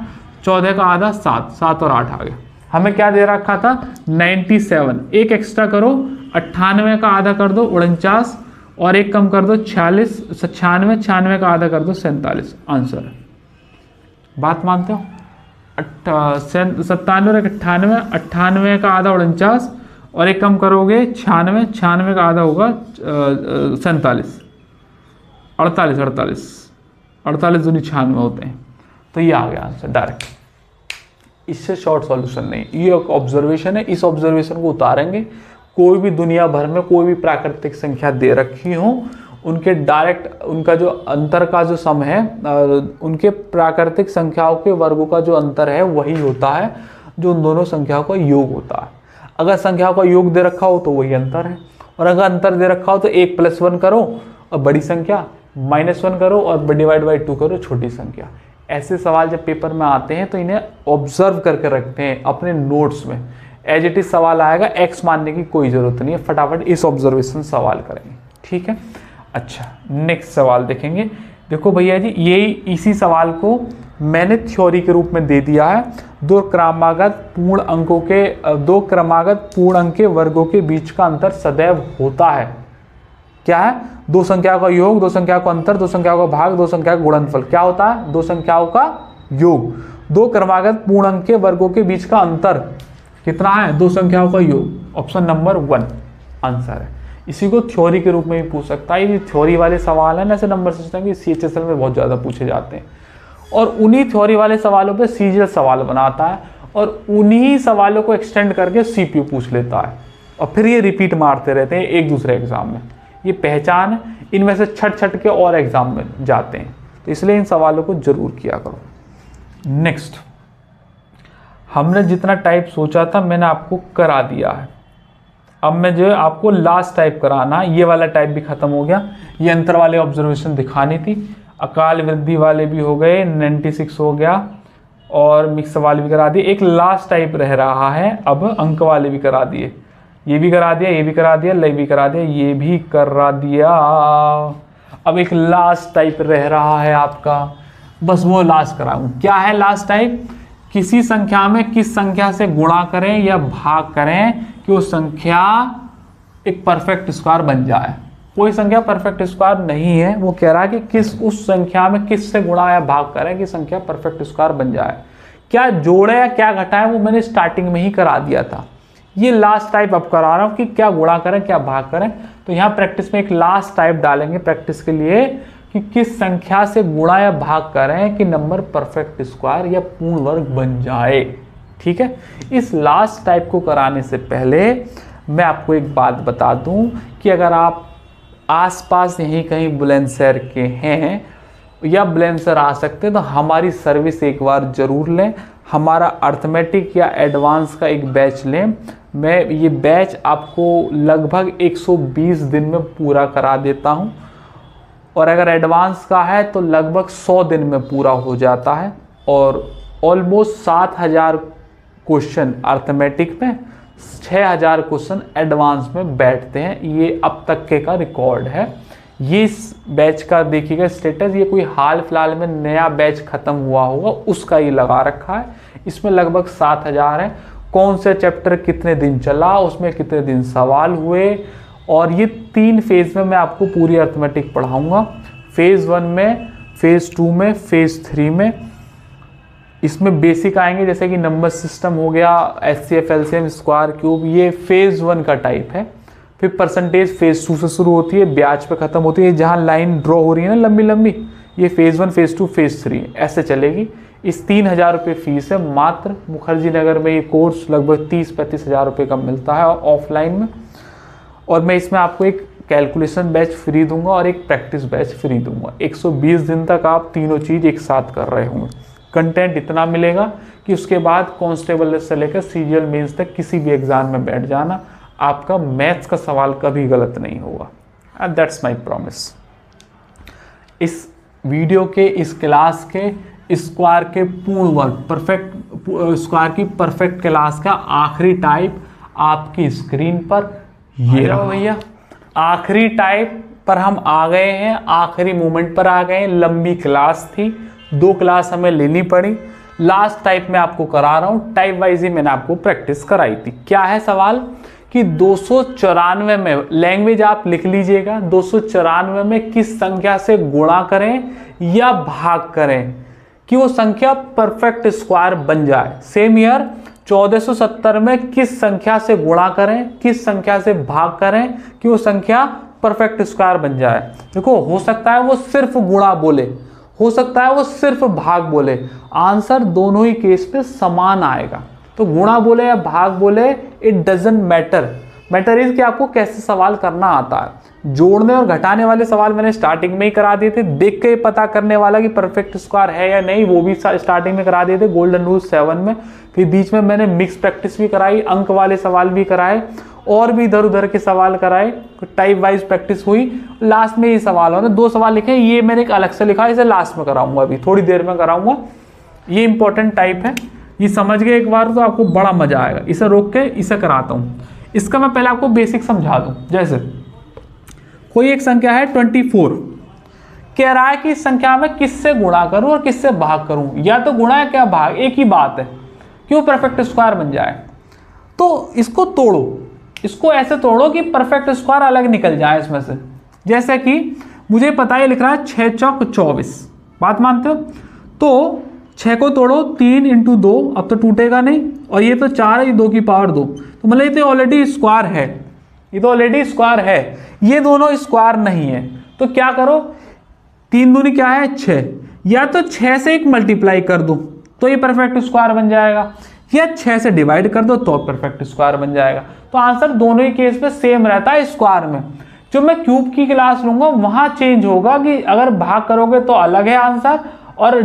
Speaker 1: 14 का आधा 7, 7 और 8 आ गया। हमें क्या दे रखा था? 97, एक एक्स्ट्रा करो 98 का आधा कर दो 49 और एक कम कर दो 46, 96, 96 का आधा कर दो 47, आंसर है। बात मानते हो? 97 और 98, 98 का आधा 49 और एक कम करोगे 96, 96 का आधा होगा 47, 48, 48 दूनी 96 होते हैं। तो ये आ गया आंसर डायरेक्ट, इससे शॉर्ट सॉल्यूशन नहीं। ये एक ऑब्जर्वेशन है, इस ऑब्जर्वेशन को उतारेंगे। कोई भी दुनिया भर में कोई भी प्राकृतिक संख्या दे रखी हो, उनके डायरेक्ट उनका जो अंतर का जो सम है, उनके प्राकृतिक संख्याओं के वर्गों का जो अंतर है वही होता है जो उन दोनों संख्याओं का योग होता है। अगर संख्याओं का योग दे रखा हो तो वही अंतर है, और अगर अंतर दे रखा हो तो 1 + 1 करो और बड़ी संख्या, -1 करो और डिवाइड बाई 2 करो छोटी संख्या। ऐसे सवाल जब पेपर में आते हैं तो इन्हें ऑब्जर्व करके रखते हैं अपने नोट्स में। एज इट इज सवाल आएगा, एक्स मानने की कोई जरूरत नहीं है, फटाफट इस ऑब्जर्वेशन सवाल करेंगे, ठीक है। अच्छा, नेक्स्ट सवाल देखेंगे। देखो भैया जी, ये इसी सवाल को मैंने थ्योरी के रूप में दे दिया है। दो क्रमागत पूर्ण अंक के वर्गों के बीच का अंतर सदैव होता है। क्या है? दो संख्याओं का योग, दो संख्याओं का अंतर, दो संख्याओं का भाग, दो संख्याओं का गुणनफल। क्या होता है? दो संख्याओं का योग। दो क्रमागत पूर्ण अंक के वर्गों के बीच का अंतर कितना है? दो संख्याओं का योग। ऑप्शन नंबर 1 आंसर है। इसी को थ्योरी के रूप में भी पूछ सकता है। ये थ्योरी वाले सवाल है, ऐसे नंबर सिस्टम के CHSL में बहुत ज़्यादा पूछे जाते हैं, और उन्हीं थ्योरी वाले सवालों पे CGL सवाल बनाता है, और उन्हीं सवालों को एक्सटेंड करके CPU पूछ लेता है, और फिर ये रिपीट मारते रहते हैं एक दूसरे एग्जाम में। ये पहचान है, इनमें से छट के और एग्जाम में जाते हैं, तो इसलिए इन सवालों को जरूर किया करो। नेक्स्ट, हमने जितना टाइप सोचा था मैंने आपको करा दिया है। अब मैं जो है आपको लास्ट टाइप कराना, ये वाला टाइप भी खत्म हो गया। ये अंतर वाले ऑब्जर्वेशन दिखानी थी, अकाल वृद्धि वाले भी हो गए, 96 हो गया, और मिक्स वाले भी करा दिए। एक लास्ट टाइप रह रहा है, अब अंक वाले भी करा दिए, ये भी करा दिया, ये भी करा दिया, लय भी करा दिया, ये भी करा दिया। अब एक लास्ट टाइप रह रहा है आपका, बस वो लास्ट कराऊं। क्या है लास्ट टाइप? किसी संख्या में किस संख्या से गुणा करें या भाग करें कि वो संख्या एक परफेक्ट स्क्वायर बन जाए। कोई संख्या परफेक्ट स्क्वायर नहीं है, वो कह रहा है कि किस उस संख्या में किस से गुणा या भाग करें कि संख्या परफेक्ट स्क्वायर बन जाए। क्या जोड़े या क्या घटाएं वो मैंने स्टार्टिंग में ही करा दिया था। ये लास्ट टाइप अब करा रहा हूं कि क्या गुणा करें क्या भाग करें। तो यहाँ प्रैक्टिस में एक लास्ट टाइप डालेंगे प्रैक्टिस के लिए कि किस संख्या से गुणा या भाग करें कि नंबर परफेक्ट स्क्वायर या पूर्ण वर्ग बन जाए। ठीक है, इस लास्ट टाइप को कराने से पहले मैं आपको एक बात बता दूं कि अगर आप आसपास यहीं कहीं बुलंदशहर के हैं या बुलंदशहर आ सकते हैं तो हमारी सर्विस एक बार जरूर लें। हमारा अर्थमेटिक या एडवांस का एक बैच लें। मैं ये बैच आपको लगभग 120 दिन में पूरा करा देता हूं, और अगर एडवांस का है तो लगभग 100 दिन में पूरा हो जाता है, और ऑलमोस्ट 7000 क्वेश्चन अर्थमेटिक में, 6000 क्वेश्चन एडवांस में बैठते हैं। ये अब तक के का रिकॉर्ड है। ये इस बैच का देखिएगा स्टेटस, ये कोई हाल फिलहाल में नया बैच खत्म हुआ होगा उसका ये लगा रखा है। इसमें लगभग 7000 है। कौन से चैप्टर कितने दिन चला, उसमें कितने दिन सवाल हुए, और ये 3 फेज में मैं आपको पूरी अर्थमेटिक पढ़ाऊंगा। फेज 1 में, फेज 2 में, फेज 3 में। इसमें बेसिक आएंगे जैसे कि नंबर सिस्टम हो गया, HCF, LCM, स्क्वायर, क्यूब, ये फेज 1 का टाइप है। फिर परसेंटेज फेज 2 से शुरू होती है, ब्याज पे खत्म होती है। जहाँ लाइन ड्रॉ हो रही है ना लंबी लंबी, ये फेज 1, फेज 2, फेज 3 ऐसे चलेगी। इस 3,000 रुपये फीस है मात्र। मुखर्जी नगर में ये कोर्स लगभग 30-35 हज़ार रुपये का मिलता है ऑफलाइन में। और मैं इसमें आपको एक कैलकुलेशन बैच फ्री दूंगा और एक प्रैक्टिस बैच फ्री दूंगा। 120 दिन तक आप तीनों चीज़ एक साथ कर रहे होंगे। कंटेंट इतना मिलेगा कि उसके बाद कांस्टेबल से लेकर सीजीएल मेंस तक किसी भी एग्जाम में बैठ जाना, आपका मैथ्स का सवाल कभी गलत नहीं होगा। And that's my promise. इस वीडियो के, इस क्लास के स्क्वायर के पूर्ण वर्ग, परफेक्ट स्क्वायर की परफेक्ट क्लास का आखिरी टाइप आपकी स्क्रीन पर ये रहा भैया। आखिरी टाइप पर हम आ गए हैं, आखिरी मोमेंट पर आ गए हैं। लंबी क्लास थी, 2 क्लास हमें लेनी पड़ी। लास्ट टाइप में आपको करा रहा हूँ, टाइप वाइज ही मैंने आपको प्रैक्टिस कराई थी। क्या है सवाल कि 294 में, लैंग्वेज आप लिख लीजिएगा, 294 में किस संख्या से गुणा करें या भाग करें कि वो संख्या परफेक्ट स्क्वायर बन जाए। सेम ईयर 1470 में किस संख्या से गुणा करें, किस संख्या से भाग करें कि वो संख्या परफेक्ट स्क्वायर बन जाए। देखो, हो सकता है वो सिर्फ गुणा बोले, हो सकता है वो सिर्फ भाग बोले, आंसर दोनों ही केस पे समान आएगा। तो गुणा बोले या भाग बोले, it doesn't matter. Matter is कि आपको कैसे सवाल करना आता है। जोड़ने और घटाने वाले सवाल मैंने स्टार्टिंग में ही करा दिए थे। देख के पता करने वाला कि परफेक्ट स्क्वायर है या नहीं, वो भी स्टार्टिंग में करा दिए थे गोल्डन रूल 7 में। फिर बीच में मैंने मिक्स प्रैक्टिस भी कराई, अंक वाले सवाल भी कराए और भी इधर उधर के सवाल कराए, टाइप वाइज प्रैक्टिस हुई। लास्ट में ये सवाल हो, 2 सवाल लिखे, ये मैंने एक अलग से लिखा, इसे लास्ट में कराऊंगा, अभी थोड़ी देर में कराऊंगा। ये इंपॉर्टेंट टाइप है, ये समझ गए एक बार तो आपको बड़ा मजा आएगा। इसे रोक के इसे कराता हूँ। इसका मैं पहले आपको बेसिक समझा दूं। जैसे कोई एक संख्या है 24, कह रहा है कि इस संख्या में किससे गुणा करूं और किससे भाग करूं, या तो गुणा है क्या भाग, एक ही बात है, क्यों परफेक्ट स्क्वायर बन जाए। तो इसको तोड़ो, इसको ऐसे तोड़ो कि परफेक्ट स्क्वायर अलग निकल जाए इसमें से। जैसे कि मुझे पता है लिख रहा है 6 चौक 24, बात मानते हो? तो 6 को तोड़ो, 3 × 2, अब तो टूटेगा नहीं, और ये तो 4 है, 2 की पावर 2, तो मतलब ये तो ऑलरेडी स्क्वायर है, ये तो ऑलरेडी स्क्वायर है। ये दोनों स्क्वायर नहीं है, तो क्या करो, 3 दूनी क्या है 6, या तो 6 से 1 मल्टीप्लाई कर दो तो ये परफेक्ट स्क्वायर बन जाएगा, या 6 से डिवाइड कर दो तो परफेक्ट स्क्वायर बन जाएगा। तो आंसर दोनों ही केस में सेम रहता है स्क्वायर में। जो मैं क्यूब की क्लास लूंगा वहां चेंज होगा कि अगर भाग करोगे तो अलग है आंसर और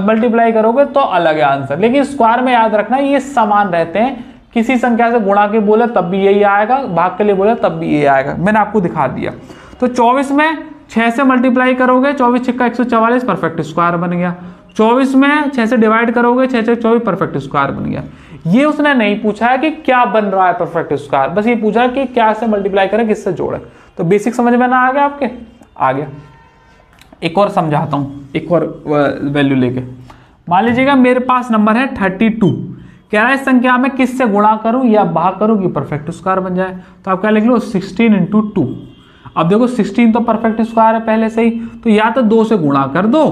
Speaker 1: मल्टीप्लाई करोगे तो अलग है आंसर, लेकिन स्क्वायर में याद रखना ये समान रहते हैं। किसी संख्या से गुणा के बोले तब भी यही आएगा, भाग के लिए बोले तब भी यही आएगा। मैंने आपको दिखा दिया। तो 24 में 6 से मल्टीप्लाई करोगे, 24 × 144 परफेक्ट स्क्वायर बन गया। 24 में 6 से डिवाइड करोगे, 6 × 24 परफेक्ट स्क्वायर बन गया। ये उसने नहीं पूछा है कि क्या बन रहा है परफेक्ट स्क्वायर, बस ये पूछा है कि क्या से मल्टीप्लाई करें, किससे जोड़े। तो बेसिक समझ में ना आ गया आपके? आ गया। एक और समझाता हूं, एक और वैल्यू लेके। मान लीजिएगा मेरे पास नंबर है 32, कह रहा है इस संख्या में किससे गुणा करूं या भाग करूं कि परफेक्ट स्क्वायर बन जाए। तो आप क्या लिख लो, 16 × 2। अब देखो 16 तो परफेक्ट स्क्वायर है पहले से ही, तो या तो 2 से गुणा कर दो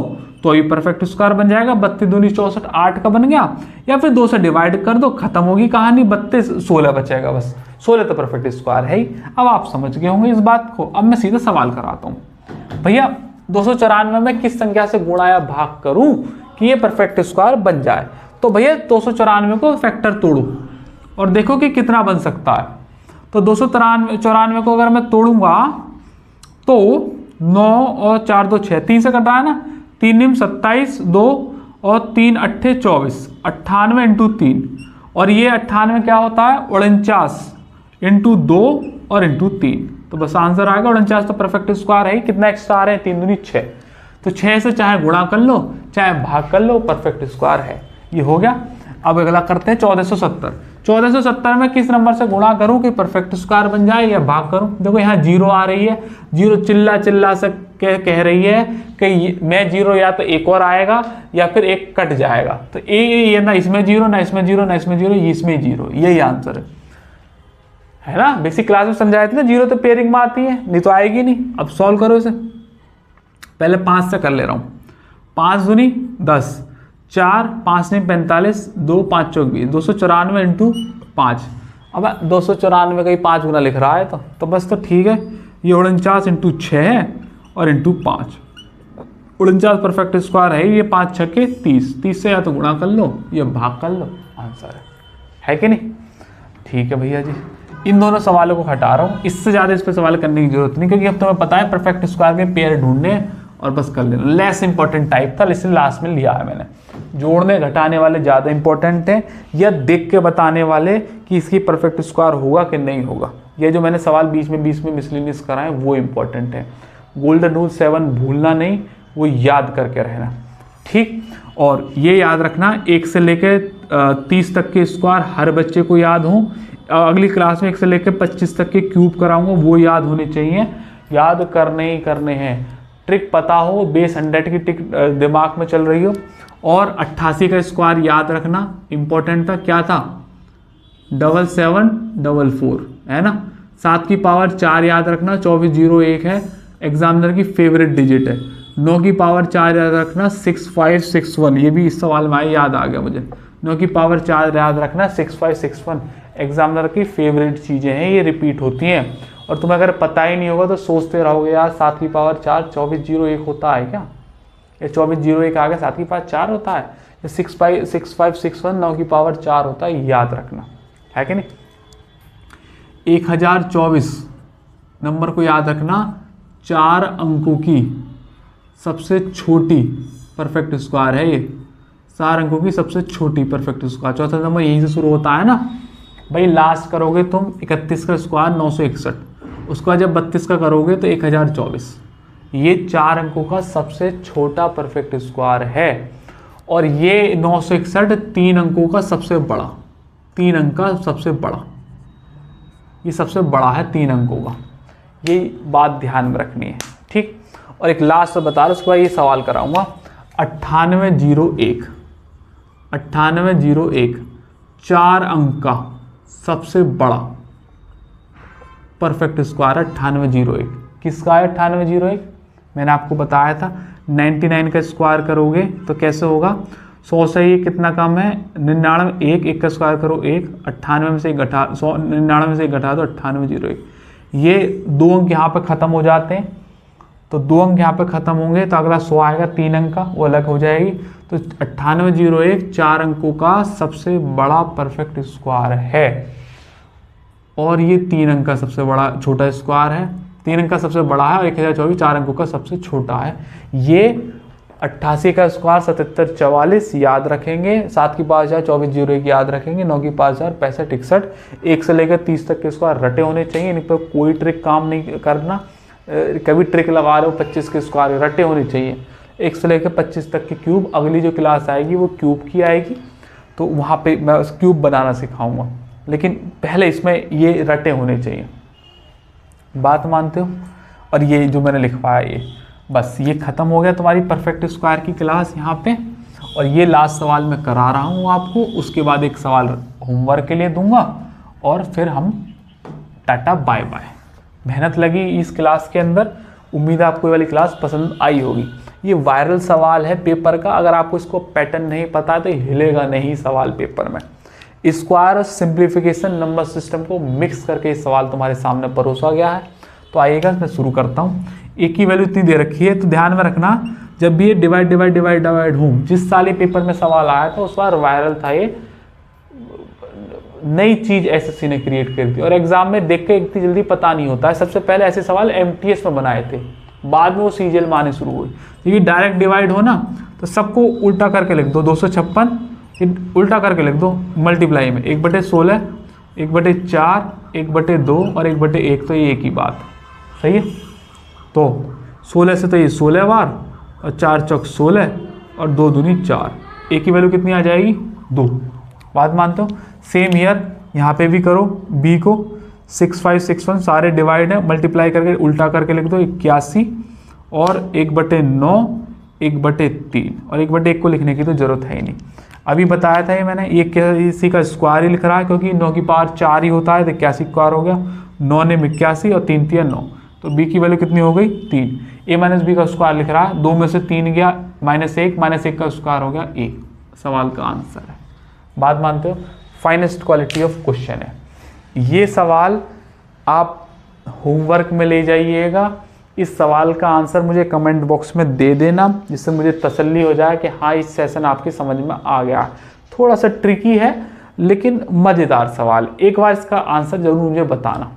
Speaker 1: तो ये परफेक्ट स्क्वायर बन जाएगा, 32 दूनी 64 8 का बन गया, या फिर 2 से डिवाइड कर दो, खत्म होगी कहानी, 32 16 बचेगा, बस 16 तो परफेक्ट स्क्वायर है ही। अब आप समझ गए होंगे इस बात को। अब मैं सीधा सवाल कराता हूं, भैया 294 में किस संख्या से गुणा या भाग करूं कि ये परफेक्ट स्क्वायर बन जाए। तो भैया 294 को फैक्टर तोड़ो और देखो कि कितना बन सकता है। तो 294 को अगर मैं तोड़ूंगा तो 9 और 4 2 6, 3 से कट रहा है ना, 3 × 27, 2 और 3 8 24, 98 × 3, और ये 98 क्या होता है 49 × 2 और × 3। तो बस आंसर आएगा 49। तो परफेक्ट स्क्वायर है। कितना एक्स्ट्रा आ रहे हैं, 3 दूनी 6, तो 6 से चाहे गुणा कर लो चाहे भाग कर लो, परफेक्ट स्क्वायर है। ये हो गया। अब अगला करते हैं 1470। 1470 में किस नंबर से गुणा करूं कि परफेक्ट स्क्वायर बन जाए या भाग करूं। देखो यहाँ 0 आ रही है, 0 चिल्ला से कह रही है कि मैं 0 या तो एक और आएगा या फिर एक कट जाएगा। तो ये ना इसमें 0 ना इसमें 0 ना इसमें 0, इसमें 0, यही आंसर है ना। बेसिक क्लास में समझाए थे ना, 0 तो पेयरिंग में आती है, नहीं तो आएगी नहीं। अब सॉल्व करो इसे। पहले 5 से कर ले रहा हूं। 5 दूनी 10, 4 5 नहीं 45, 2 5 चौक 20, 294 × 5। अब 294 का ही 5 गुना लिख रहा है तो बस तो ठीक है। ये 49 × 6 है और × 5। 49 परफेक्ट स्क्वायर है, ये 5 छक्के 30, 30 से या तो गुणा कर लो या भाग कर लो, आंसर है कि नहीं। ठीक है भैया जी, इन दोनों सवालों को हटा रहा हूँ, इससे ज़्यादा इस पर सवाल करने की जरूरत नहीं, क्योंकि अब तुम्हें पता है परफेक्ट स्क्वायर के पेयर ढूंढने और बस कर लेना। लेस इंपॉर्टेंट टाइप था, इसलिए लास्ट में लिया है मैंने। जोड़ने घटाने वाले ज़्यादा इंपॉर्टेंट हैं, या देख के बताने वाले कि इसकी परफेक्ट स्क्वायर होगा कि नहीं होगा। ये जो मैंने सवाल बीच में मिसलिनियस कराए वो इंपॉर्टेंट है। गोल्डन रूल 7 भूलना नहीं, वो याद करके रहना, ठीक। और ये याद रखना 1 से लेकर 30 तक के स्क्वायर हर बच्चे को याद हों। अगली क्लास में 1 से लेकर 25 तक के क्यूब कराऊंगा, वो याद होने चाहिए, याद करने ही करने हैं। ट्रिक पता हो, बेस 100 की ट्रिक दिमाग में चल रही हो। और 88 का स्क्वायर याद रखना इंपॉर्टेंट था, क्या था 7744 है ना। 7 की पावर 4 याद रखना, 2401 है, एग्जामिनर की फेवरेट डिजिट है। 9 की पावर 4 याद रखना 6561, ये भी इस सवाल में याद आ गया मुझे। 9 की पावर 4 याद रखना 6561, एग्जामिनर की फेवरेट चीज़ें हैं, ये रिपीट होती हैं। और तुम्हें अगर पता ही नहीं होगा तो सोचते रहोगे यार 7 की पावर 4 2401 होता है क्या, या 2401 आ गया 7 की पावर 4 होता है, या 6561 9 की पावर 4 होता है, याद रखना है कि नहीं। 1024 नंबर को याद रखना, 4 अंकों की सबसे छोटी परफेक्ट स्क्वायर है ये, 4 अंकों की सबसे छोटी परफेक्ट स्क्वायर। चौथा नंबर यहीं से शुरू होता है ना भाई। लास्ट करोगे तुम 31 का स्क्वायर 961, उसके बाद जब 32 का करोगे तो 1024। ये 4 अंकों का सबसे छोटा परफेक्ट स्क्वायर है। और ये 961 3 अंकों का सबसे बड़ा, 3 अंक का सबसे बड़ा, ये सबसे बड़ा है 3 अंकों का। ये बात ध्यान में रखनी है, ठीक। और एक लास्ट बता रहा हूँ, उसके बाद ये सवाल कराऊंगा। 9801 4 अंक का सबसे बड़ा परफेक्ट स्क्वायर 9801 किसका है। 9801 मैंने आपको बताया था 99 का स्क्वायर करोगे तो कैसे होगा, 100 से ये कितना कम है 99, एक का स्क्वायर करो 1, 98 में से 1 घटा 99 में से 1 घटा दो 9801। ये 2 अंक यहाँ पे ख़त्म हो जाते हैं, तो 2 अंक यहाँ पे ख़त्म होंगे तो अगला 100 आएगा 3 अंक का, वो अलग हो जाएगी। तो 9801 4 अंकों का सबसे बड़ा परफेक्ट स्क्वायर है। और ये 3 अंक का सबसे बड़ा छोटा स्क्वायर है, 3 अंक का सबसे बड़ा है, और 1024 4 अंकों का सबसे छोटा है। ये 88 का स्क्वायर 7744 याद रखेंगे, 7 की पावर 4 2401 याद रखेंगे, 9 की पावर 4 65 61, 1 से लेकर 30 तक के स्क्वायर रटे होने चाहिए, इन पर कोई ट्रिक काम नहीं करना। कभी ट्रिक लगा रहे हो 25 के स्क्वायर रटे होने चाहिए। 1 से लेकर 25 तक की क्यूब, अगली जो क्लास आएगी वो क्यूब की आएगी, तो वहाँ पे मैं उस क्यूब बनाना सिखाऊंगा, लेकिन पहले इसमें ये रटे होने चाहिए। बात मानते हो। और ये जो मैंने लिखवाया ये बस ये ख़त्म हो गया तुम्हारी परफेक्ट स्क्वायर की क्लास यहाँ पे। और ये लास्ट सवाल मैं करा रहा हूँ आपको, उसके बाद एक सवाल होमवर्क के लिए दूंगा और फिर हम टाटा बाय बाय। मेहनत लगी इस क्लास के अंदर, उम्मीद है आपको ये वाली क्लास पसंद आई होगी। ये वायरल सवाल है पेपर का, अगर आपको इसको पैटर्न नहीं पता तो हिलेगा नहीं सवाल पेपर में। स्क्वायर और सिंप्लीफिकेशन नंबर सिस्टम को मिक्स करके ये सवाल तुम्हारे सामने परोसा गया है। तो आइएगा मैं शुरू करता हूँ। एक की वैल्यू इतनी दे रखी है, तो ध्यान में रखना जब भी ये डिवाइड हूँ, जिस साल ये पेपर में सवाल आया था उस बार वायरल था ये, नई चीज एसएससी ने क्रिएट कर दी और एग्जाम में देख के इतनी जल्दी पता नहीं होता है। सबसे पहले ऐसे सवाल एमटीएस में बनाए थे, बाद में वो सीजीएल में आने शुरू हुए। क्योंकि डायरेक्ट डिवाइड हो ना तो सबको उल्टा करके लिख दो, 256 उल्टा करके लिख दो मल्टीप्लाई में 1/16, 1/4, 1/2 और 1/1, तो ये एक ही बात सही है। तो 16 से तो ये 16 बार और 4 चौक 16 और 2 दूनी 4, एक की वैल्यू कितनी आ जाएगी 2। बात मानते हो। सेम हियर यहाँ पे भी करो, बी को 6561 सारे डिवाइड है, मल्टीप्लाई करके उल्टा करके लिख दो 81 और 1/9, 1/3 और 1/1 को लिखने की तो जरूरत है ही नहीं। अभी बताया था ये मैंने, ये इसी का स्क्वायर ही लिख रहा है क्योंकि 9 की पावर 4 ही होता है, तो 81 स्क्वायर हो गया, 9 ने 81 और 3 3 9, तो बी की वैल्यू कितनी हो गई 3। ए माइनस बी का स्क्वायर लिख रहा है, 2 में से 3 गया -1 का स्क्वायर हो गया 1, सवाल का आंसर है। बात मानते हो। फाइनेस्ट क्वालिटी ऑफ क्वेश्चन है ये सवाल, आप होमवर्क में ले जाइएगा इस सवाल का आंसर मुझे कमेंट बॉक्स में दे देना, जिससे मुझे तसल्ली हो जाए कि हाँ इस सेशन आपकी समझ में आ गया। थोड़ा सा ट्रिकी है लेकिन मज़ेदार सवाल, एक बार इसका आंसर जरूर मुझे बताना,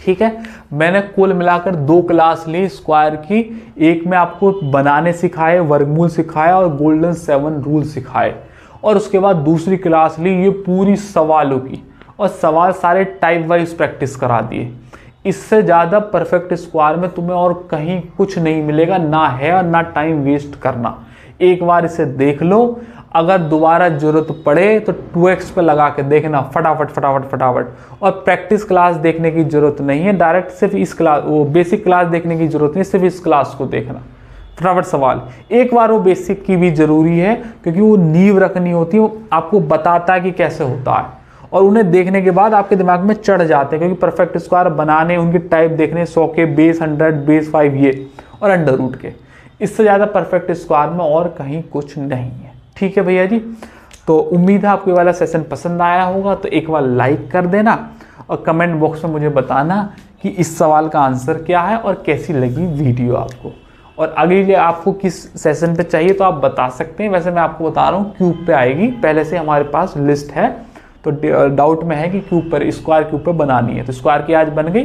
Speaker 1: ठीक है। मैंने कुल मिलाकर 2 क्लास ली स्क्वायर की, एक में आपको बनाने सिखाए, वर्गमूल सिखाया और गोल्डन 7 रूल सिखाए, और उसके बाद दूसरी क्लास ली ये पूरी सवालों की, और सवाल सारे टाइप वाइज प्रैक्टिस करा दिए। इससे ज़्यादा परफेक्ट स्क्वायर में तुम्हें और कहीं कुछ नहीं मिलेगा, ना है और ना टाइम वेस्ट करना। एक बार इसे देख लो, अगर दोबारा जरूरत पड़े तो 2x पे लगा के देखना फटाफट फटाफट फटाफट। और प्रैक्टिस क्लास देखने की जरूरत नहीं है, डायरेक्ट सिर्फ इस क्लास, वो बेसिक क्लास देखने की जरूरत नहीं, सिर्फ इस क्लास को देखना, फटाफट सवाल। एक बार वो बेसिक की भी जरूरी है, क्योंकि वो नींव रखनी होती है, वो आपको बताता है कि कैसे होता है, और उन्हें देखने के बाद आपके दिमाग में चढ़ जाते हैं, क्योंकि परफेक्ट स्क्वायर बनाने, उनके टाइप देखने, 100 के, बेस 100, बेस 5 ये, और अंडर रूट के। इससे ज़्यादा परफेक्ट स्क्वायर में और कहीं कुछ नहीं है, ठीक है भैया जी। तो उम्मीद है आपको ये वाला सेशन पसंद आया होगा, तो एक बार लाइक कर देना और कमेंट बॉक्स में मुझे बताना कि इस सवाल का आंसर क्या है और कैसी लगी वीडियो आपको, और अगले आपको किस सेशन पे चाहिए तो आप बता सकते हैं। वैसे मैं आपको बता रहा हूँ क्यूब पे आएगी, पहले से हमारे पास लिस्ट है, तो डाउट में है कि क्यूब पर, स्क्वायर क्यूब पे बनानी है, तो स्क्वायर की आज बन गई,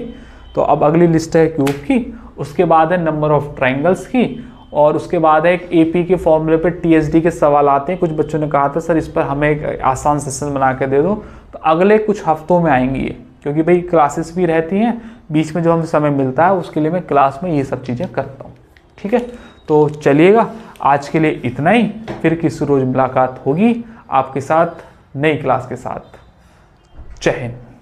Speaker 1: तो अब अगली लिस्ट है क्यूब की, उसके बाद है नंबर ऑफ ट्राइंगल्स की, और उसके बाद है एक एपी के फॉर्मूले पे टीएसडी के सवाल आते हैं। कुछ बच्चों ने कहा था सर इस पर हमें एक आसान सेशन बना के दे दो, तो अगले कुछ हफ्तों में आएंगी ये, क्योंकि भाई क्लासेस भी रहती हैं बीच में, जो हमें समय मिलता है उसके लिए मैं क्लास में ये सब चीज़ें करता हूँ, ठीक है। तो चलिएगा आज के लिए इतना ही, फिर किसी रोज़ मुलाकात होगी आपके साथ नई क्लास के साथ। जय हिंद।